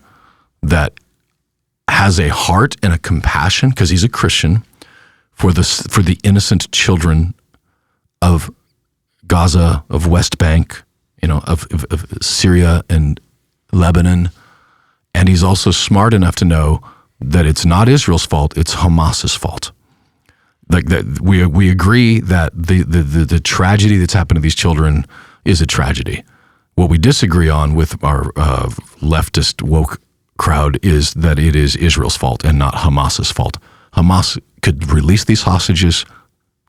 that has a heart and a compassion, because he's a Christian, for the innocent children of Gaza, of West Bank, of Syria and Lebanon. And he's also smart enough to know that it's not Israel's fault, it's Hamas's fault. Like that, we agree that the tragedy that's happened to these children is a tragedy. What we disagree on with our leftist woke crowd is that it is Israel's fault and not Hamas's fault. Hamas could release these hostages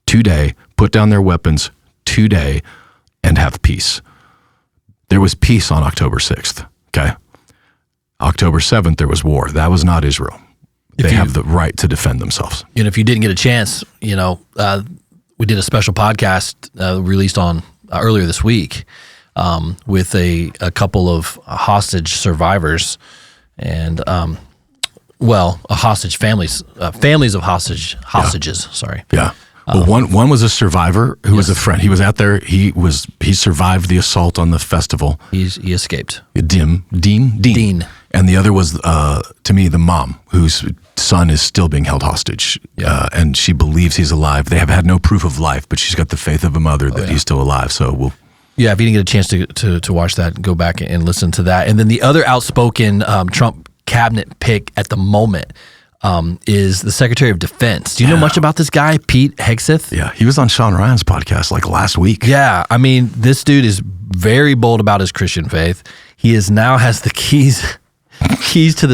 today, put down their weapons today, and have peace. There was peace on October 6th, okay? October 7th, there was war. That was not Israel. They have the right to defend themselves.
And if you didn't get a chance, we did a special podcast released on earlier this week with a couple of hostage survivors and hostage families of hostages. Sorry.
Yeah. Well, one was a survivor who was a friend. He was out there. He survived the assault on the festival.
He escaped.
Dean. And the other was, to me, the mom, whose son is still being held hostage. Yeah. And she believes he's alive. They have had no proof of life, but she's got the faith of a mother that he's still alive. So
yeah, if you didn't get a chance to watch that, go back and listen to that. And then the other outspoken Trump cabinet pick at the moment is the Secretary of Defense. Do you know much about this guy, Pete Hegseth?
Yeah, he was on Sean Ryan's podcast like last week.
Yeah, I mean, this dude is very bold about his Christian faith. He now has the keys to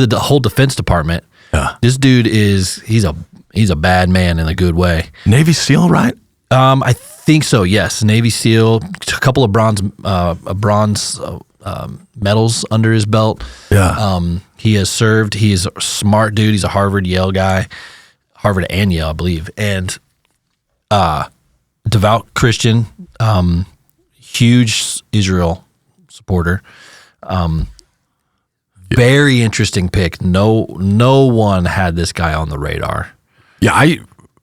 the whole Defense Department. Yeah. This dude he's a bad man in a good way.
Navy SEAL, right?
I think so. Yes, Navy SEAL. A couple of bronze medals under his belt.
Yeah.
He has served. He's a smart dude. He's a Harvard, Yale guy. Harvard and Yale, I believe. And devout Christian, huge Israel supporter. Very interesting pick. No one had this guy on the radar.
Yeah,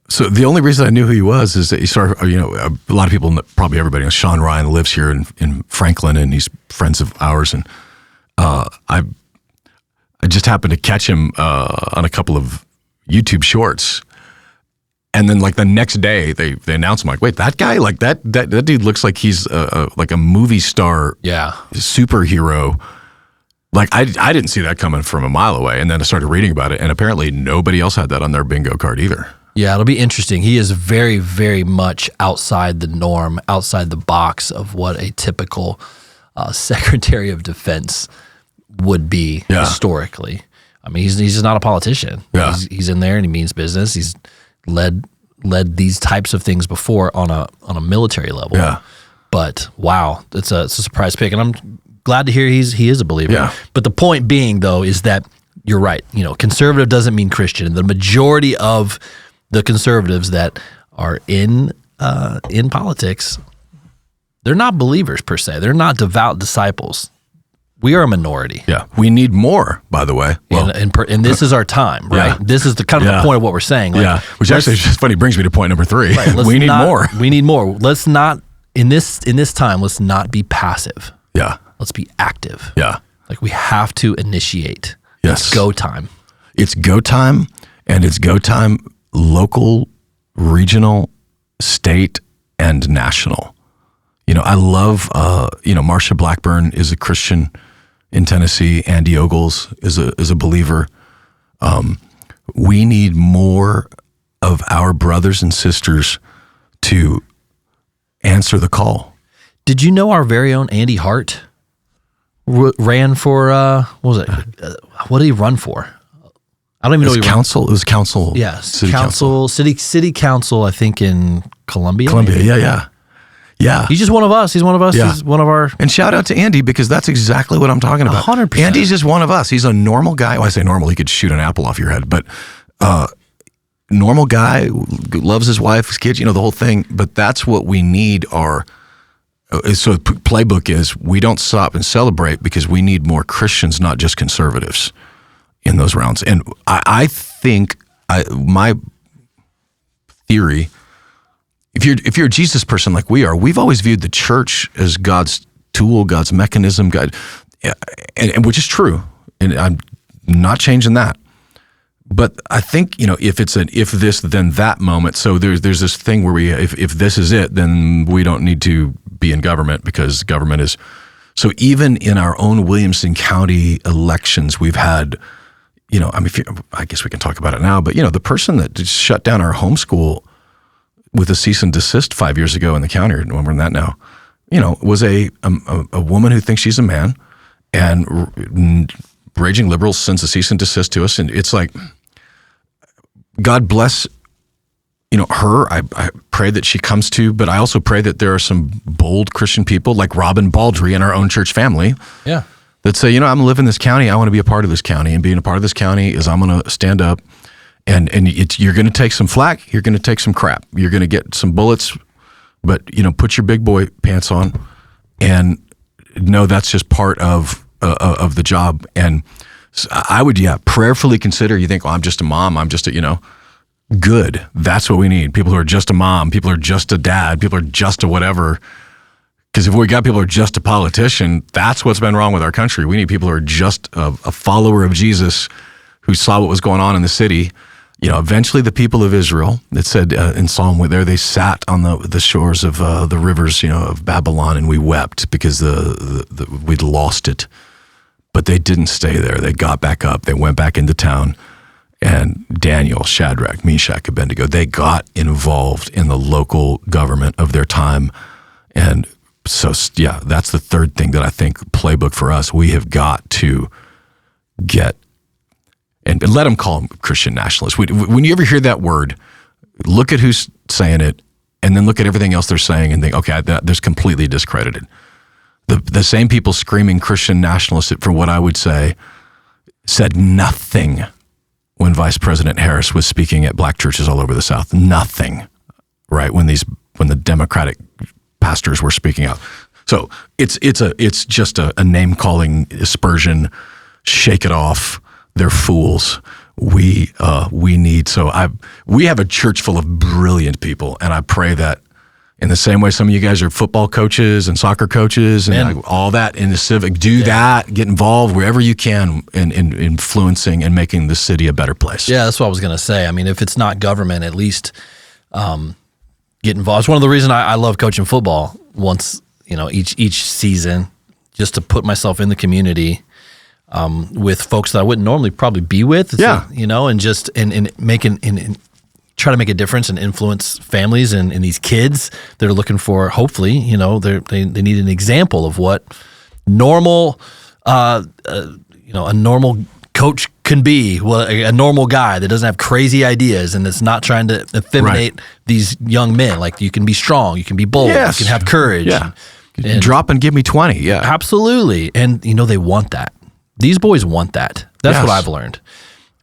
so the only reason I knew who he was is that he started, a lot of people, probably everybody knows Sean Ryan lives here in Franklin, and he's friends of ours. And I just happened to catch him on a couple of YouTube shorts. And then like the next day they announced him, like, wait, that guy, like that dude looks like he's like a movie star, superhero. Like I didn't see that coming from a mile away. And then I started reading about it, and apparently nobody else had that on their bingo card either.
Yeah, it'll be interesting. He is very, very much outside the norm, outside the box of what a typical Secretary of Defense would be historically. I mean, he's just not a politician.
Yeah.
He's in there and he means business. He's led these types of things before on a military level.
Yeah.
But wow, it's a surprise pick, and I'm glad to hear he is a believer.
Yeah.
But the point being, though, is that you're right. Conservative doesn't mean Christian. The majority of the conservatives that are in politics, they're not believers per se. They're not devout disciples. We are a minority.
Yeah, we need more, by the way.
Well, and this is our time, right?
Yeah.
This is the kind of the point of what we're saying. Like,
which actually is just funny, brings me to point number 3.
Right,
we need more.
We need more. Let's not, in this time, let's not be passive.
Yeah.
Let's be active.
Yeah.
Like we have to initiate.
Yes.
It's go time.
It's go time, and it's go time local, regional, state, and national. I love, Marsha Blackburn is a Christian in Tennessee. Andy Ogles is a believer. We need more of our brothers and sisters to answer the call.
Did you know our very own Andy Hart ran for, what was it? What did he run for? I don't even know.
It was council.
Yeah,
city council.
City council, I think in Columbia.
Yeah.
He's just one of us. He's one of us.
Yeah.
He's one of our.
And shout out to Andy, because that's exactly what I'm talking about.
100%.
Andy's just one of us. He's a normal guy. Well, I say normal, he could shoot an apple off your head, but normal guy, loves his wife, his kids, the whole thing. But that's what we need. So the playbook is we don't stop and celebrate because we need more Christians, not just conservatives, in those rounds. And I think my theory, if you're a Jesus person like we are, we've always viewed the church as God's tool, God's mechanism, and which is true, and I'm not changing that. But I think if it's an if this then that moment. So there's this thing where if this is it, then we don't need to be in government because government is. So even in our own Williamson County elections, we've had. I guess we can talk about it now, but the person that just shut down our homeschool with a cease and desist 5 years ago in the county, or we're in that now, was a woman who thinks she's a man, and raging liberals sends a cease and desist to us, and it's like, God bless, her. I pray that she comes to, but I also pray that there are some bold Christian people like Robin Baldry in our own church family.
Yeah.
That say, I'm living in this county. I want to be a part of this county, and being a part of this county is I'm going to stand up, and you're going to take some flack. You're going to take some crap. You're going to get some bullets, but put your big boy pants on, and know that's just part of the job. And so I would, prayerfully consider. You think, I'm just a mom. I'm just a, good. That's what we need. People who are just a mom. People who are just a dad. People who are just a whatever. Because if we got people who are just a politician, that's what's been wrong with our country. We need people who are just a follower of Jesus, who saw what was going on in the city. Eventually the people of Israel, it said in Psalm, where they sat on the shores of the rivers, of Babylon, and we wept because we'd lost it. But they didn't stay there. They got back up. They went back into town. And Daniel, Shadrach, Meshach, Abednego, they got involved in the local government of their time. And so, that's the third thing that I think playbook for us. We have got to get, and let them call them Christian nationalists. When you ever hear that word, look at who's saying it, and then look at everything else they're saying and think, okay, that's completely discredited. The same people screaming Christian nationalists, for what I would say, said nothing when Vice President Harris was speaking at black churches all over the South. Nothing. right? When the Democratic pastors were speaking out. So it's just a name calling aspersion. Shake it off. They're fools. We have a church full of brilliant people, and I pray that in the same way some of you guys are football coaches and soccer coaches and like all that in the civic, that, get involved wherever you can in influencing and making the city a better place.
Yeah, that's what I was going to say. I mean, if it's not government, at least get involved. It's one of the reasons I love coaching football once, each season, just to put myself in the community with folks that I wouldn't normally probably be with. And just try to make a difference and influence families and these kids that are looking for, hopefully, they need an example of what normal, a normal coach can be, a normal guy that doesn't have crazy ideas and that's not trying to effeminate these young men. Like, you can be strong, you can be bold, you can have courage.
Yeah. And drop and give me 20. Yeah,
absolutely. And they want that. These boys want that. That's what I've learned.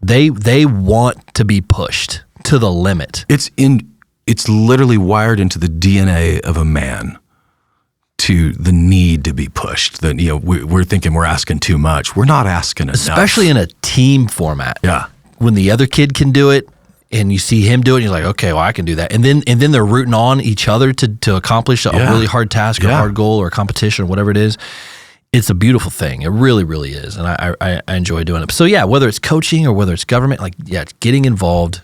They want to be pushed to the limit.
It's literally wired into the DNA of a man to the need to be pushed. That we're thinking we're asking too much. We're not asking enough.
Especially in a team format.
Yeah.
When the other kid can do it and you see him do it, and you're like, okay, well, I can do that. And then they're rooting on each other to accomplish a really hard task or a hard goal or a competition or whatever it is. It's a beautiful thing. It really, really is. And I enjoy doing it. So yeah, whether it's coaching or whether it's government, getting involved,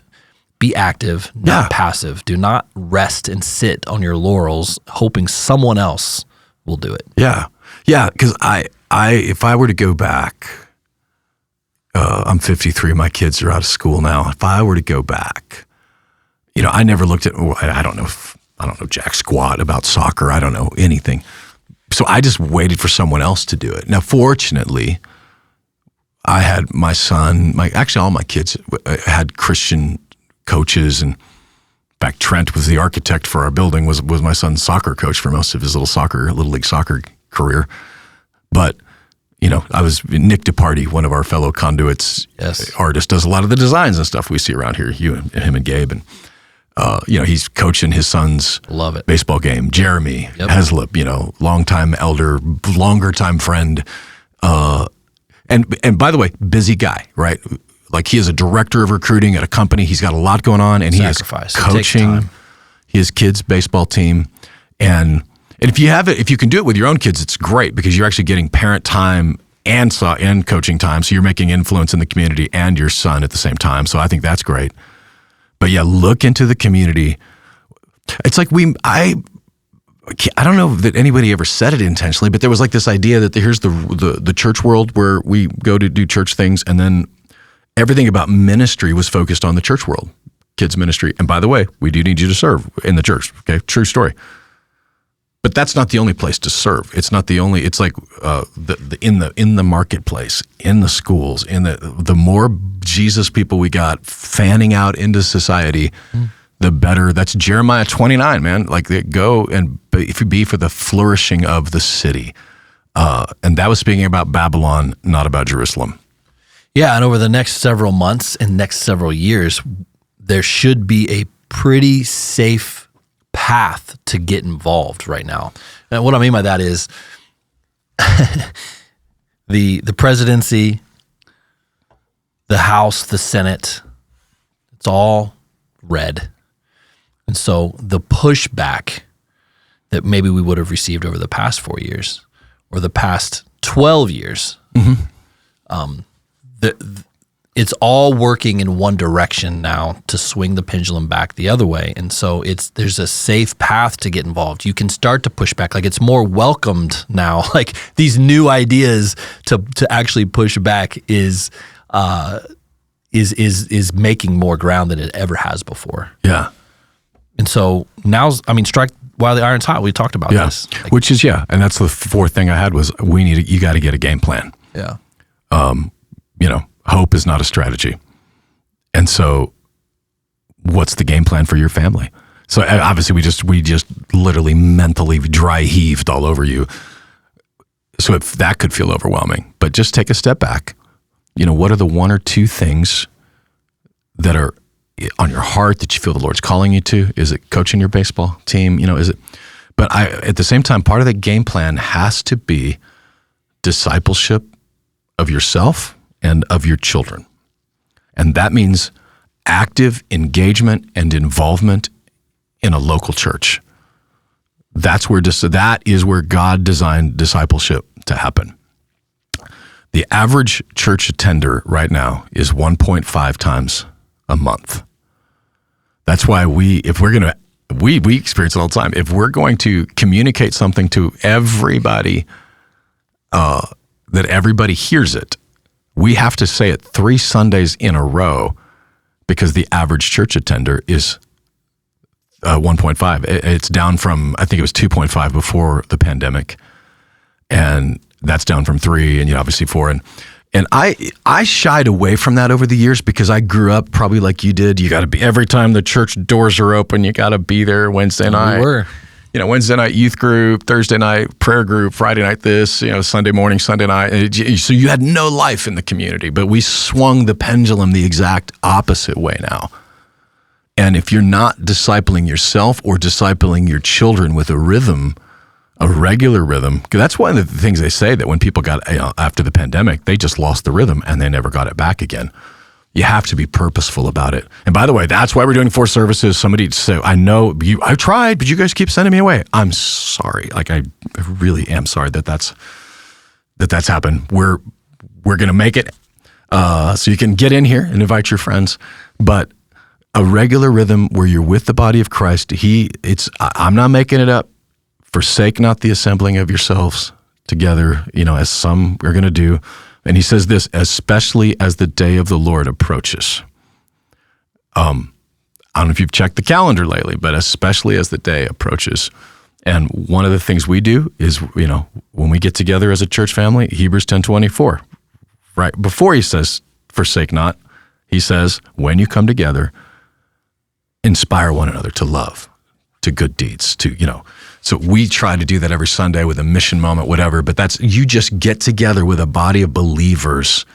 be active, not passive. Do not rest and sit on your laurels hoping someone else will do it.
Yeah. Yeah. Because if I were to go back, I'm 53, my kids are out of school now. If I were to go back, I never looked at, I don't know jack squat about soccer. I don't know anything. So I just waited for someone else to do it. Now, fortunately, I had my son, actually all my kids had Christian coaches. And in fact, Trent was the architect for our building, was my son's soccer coach for most of his little league soccer career. But, I was Nick DeParty, one of our fellow Conduits artists, does a lot of the designs and stuff we see around here, him and Gabe. And, he's coaching his son's baseball game. Jeremy Heslip, longtime elder, longer time friend. And by the way, busy guy, right? Like, he is a director of recruiting at a company. He's got a lot going on, and he is coaching his kids' baseball team. And if you can do it with your own kids, it's great because you're actually getting parent time and coaching time. So you're making influence in the community and your son at the same time. So I think that's great. But yeah, look into the community. It's like I don't know that anybody ever said it intentionally, but there was like this idea that here's the church world where we go to do church things, and then everything about ministry was focused on the church world, kids ministry. And by the way, we do need you to serve in the church. Okay, true story. But that's not the only place to serve. It's not the only. It's like in the marketplace, in the schools, in the more Jesus people we got fanning out into society, the better. That's Jeremiah 29, man. Like, they go and if you be for the flourishing of the city, and that was speaking about Babylon, not about Jerusalem.
Yeah, and over the next several months and next several years, there should be a pretty safe path to get involved right now. And what I mean by that is the presidency, the House, the Senate, it's all red. And so the pushback that maybe we would have received over the past 4 years or the past 12 years, it's all working in one direction now to swing the pendulum back the other way. And so there's a safe path to get involved. You can start to push back. Like, it's more welcomed now. Like, these new ideas to actually push back is making more ground than it ever has before.
Yeah.
And so strike while the iron's hot. We talked about this.
Like, which is, and that's the fourth thing I had was you got to get a game plan.
Yeah.
Hope is not a strategy. And so what's the game plan for your family? So obviously we just literally mentally dry heaved all over you. So if that could feel overwhelming, but just take a step back. What are the one or two things that are on your heart that you feel the Lord's calling you to? Is it coaching your baseball team? Is it? But at the same time, part of the game plan has to be discipleship of yourself and of your children. And that means active engagement and involvement in a local church. That is where God designed discipleship to happen. The average church attender right now is 1.5 times a month. That's why we experience it all the time. If we're going to communicate something to everybody, that everybody hears it, we have to say it 3 Sundays in a row, because the average church attender is 1.5. It's down from, I think it was 2.5 before the pandemic, and that's down from 3, and obviously 4. And I shied away from that over the years because I grew up probably like you did. You got to be, every time the church doors are open, you got to be there Wednesday night.
We were.
Wednesday night youth group, Thursday night prayer group, Friday night this, Sunday morning, Sunday night. So you had no life in the community, but we swung the pendulum the exact opposite way now. And if you're not discipling yourself or discipling your children with a rhythm, a regular rhythm, because that's one of the things they say, that when people got, after the pandemic, they just lost the rhythm and they never got it back again. You have to be purposeful about it. And by the way, that's why we're doing 4 services. Somebody said, I tried, but you guys keep sending me away. I'm sorry. I really am sorry that's happened. We're going to make it so you can get in here and invite your friends. But a regular rhythm where you're with the body of Christ, I'm not making it up. Forsake not the assembling of yourselves together, as some are going to do. And he says this, especially as the day of the Lord approaches. I don't know if you've checked the calendar lately, but especially as the day approaches. And one of the things we do is, when we get together as a church family, Hebrews 10:24, right before he says, forsake not, he says, when you come together, inspire one another to love, to good deeds, So we try to do that every Sunday with a mission moment, whatever, but you just get together with a body of believers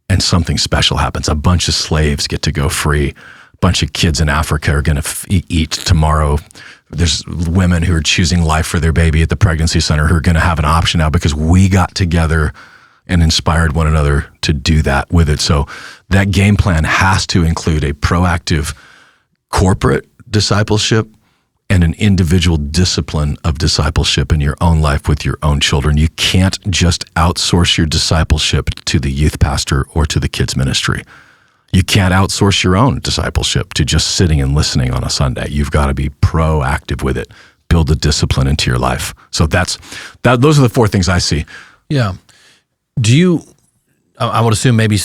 and something special happens. A bunch of slaves get to go free. A bunch of kids in Africa are going to eat tomorrow. There's women who are choosing life for their baby at the pregnancy center who are going to have an option now because we got together and inspired one another to do that with it. So that game plan has to include a proactive corporate discipleship and an individual discipline of discipleship in your own life with your own children. You can't just outsource your discipleship to the youth pastor or to the kids ministry. You can't outsource your own discipleship to just sitting and listening on a Sunday. You've got to be proactive with it. Build the discipline into your life. So those are the 4 things I see.
Yeah. I would assume maybe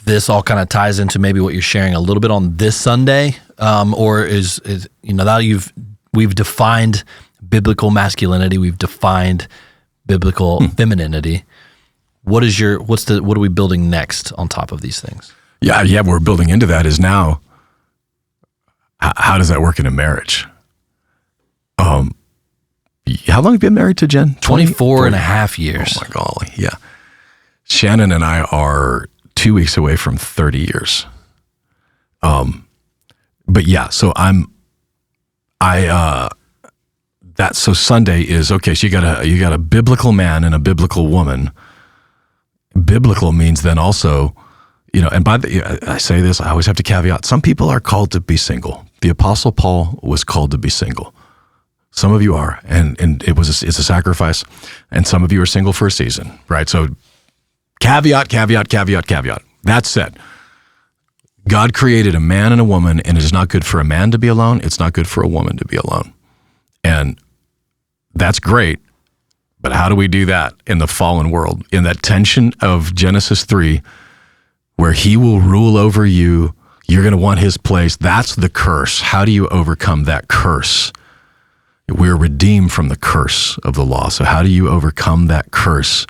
this all kind of ties into maybe what you're sharing a little bit on this Sunday, or is now we've defined biblical masculinity, we've defined biblical femininity. What are we building next on top of these things?
Yeah, what we're building into that is now, how does that work in a marriage? How long have you been married to Jen?
24 and a half years.
Oh my golly, yeah. Shannon and I are 2 weeks away from 30 years. But yeah, so so Sunday is, okay, so you got a biblical man and a biblical woman. Biblical means then also, and I say this, I always have to caveat, some people are called to be single. The Apostle Paul was called to be single. Some of you are, and it's a sacrifice, and some of you are single for a season, right? So caveat. That said, God created a man and a woman, and it is not good for a man to be alone. It's not good for a woman to be alone. And that's great, but how do we do that in the fallen world? In that tension of Genesis 3, where he will rule over you, you're going to want his place. That's the curse. How do you overcome that curse? We're redeemed from the curse of the law. So how do you overcome that curse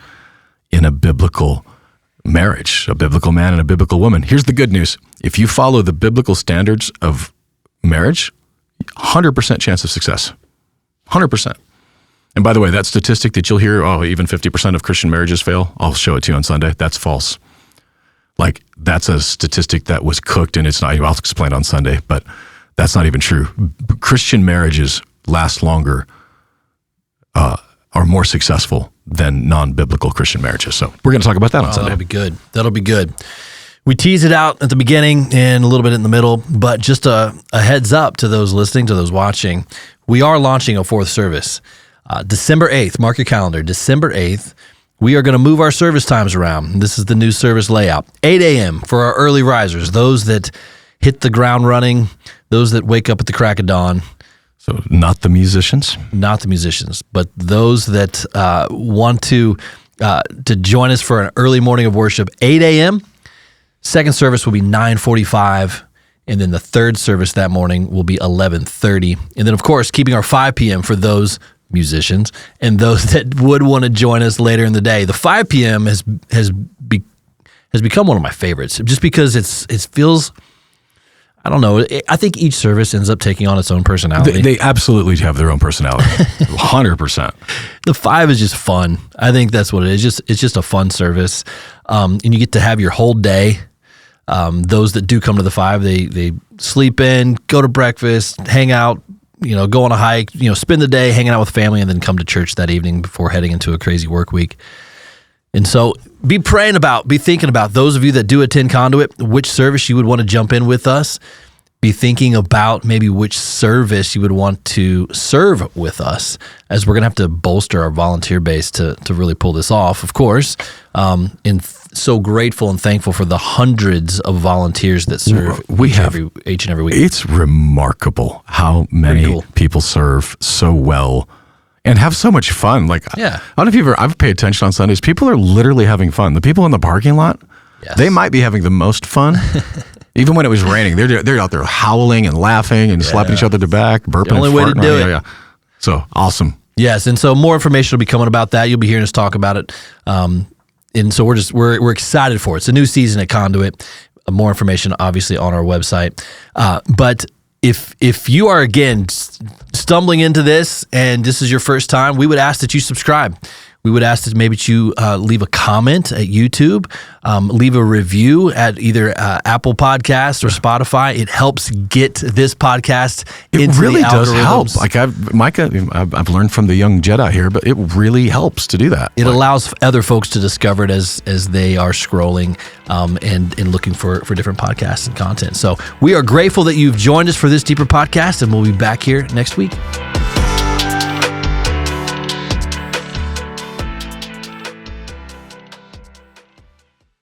in a biblical marriage, a biblical man and a biblical woman? Here's the good news. If you follow the biblical standards of marriage, 100% chance of success. 100%. And by the way, that statistic that you'll hear, even 50% of Christian marriages fail, I'll show it to you on Sunday. That's false. Like that's a statistic that was cooked, and it's not. I'll explain on Sunday, but that's not even true. Christian marriages last longer, are more successful than non-biblical Christian marriages. So we're going to talk about that on Sunday.
That'll be good. We tease it out at the beginning and a little bit in the middle, but just a heads up to those listening, to those watching, we are launching a fourth service. December 8th, mark your calendar, December 8th, we are going to move our service times around. This is the new service layout. 8 a.m. for our early risers, those that hit the ground running, those that wake up at the crack of dawn.
So not the musicians?
Not the musicians, but those that want to join us for an early morning of worship, 8 a.m., second service will be 9:45, and then the third service that morning will be 11:30. And then, of course, keeping our 5 p.m. for those musicians and those that would want to join us later in the day. The 5 p.m. has become one of my favorites, just because it feels, I don't know, I think each service ends up taking on its own personality.
They absolutely have their own personality, 100%.
The 5 is just fun. I think that's what it is. It's just a fun service, and you get to have your whole day. Those that do come to the 5, they sleep in, go to breakfast, hang out, go on a hike, spend the day hanging out with family, and then come to church that evening before heading into a crazy work week. And so be thinking about those of you that do attend Conduit, which service you would want to jump in with us. Be thinking about maybe which service you would want to serve with us, as we're going to have to bolster our volunteer base to really pull this off, of course. And so grateful and thankful for the hundreds of volunteers that serve each and every week.
It's remarkable how many people serve so well and have so much fun. Like, I don't know if I've paid attention on Sundays. People are literally having fun. The people in the parking lot, they might be having the most fun. Even when it was raining, they're out there howling and laughing and slapping each other to back, burping.
The only way to do it.
Yeah. So awesome.
Yes, and so more information will be coming about that. You'll be hearing us talk about it. And so we're excited for it. It's a new season at Conduit. More information, obviously, on our website. But if you are, again, stumbling into this and this is your first time, we would ask that you subscribe. We would ask that maybe you leave a comment at YouTube, leave a review at either Apple Podcasts or Spotify. It helps get this podcast into the algorithms. It really does help. Like I've learned from the young Jedi here, but it really helps to do that. It allows other folks to discover it as they are scrolling and looking for different podcasts and content. So we are grateful that you've joined us for this deeper podcast, and we'll be back here next week.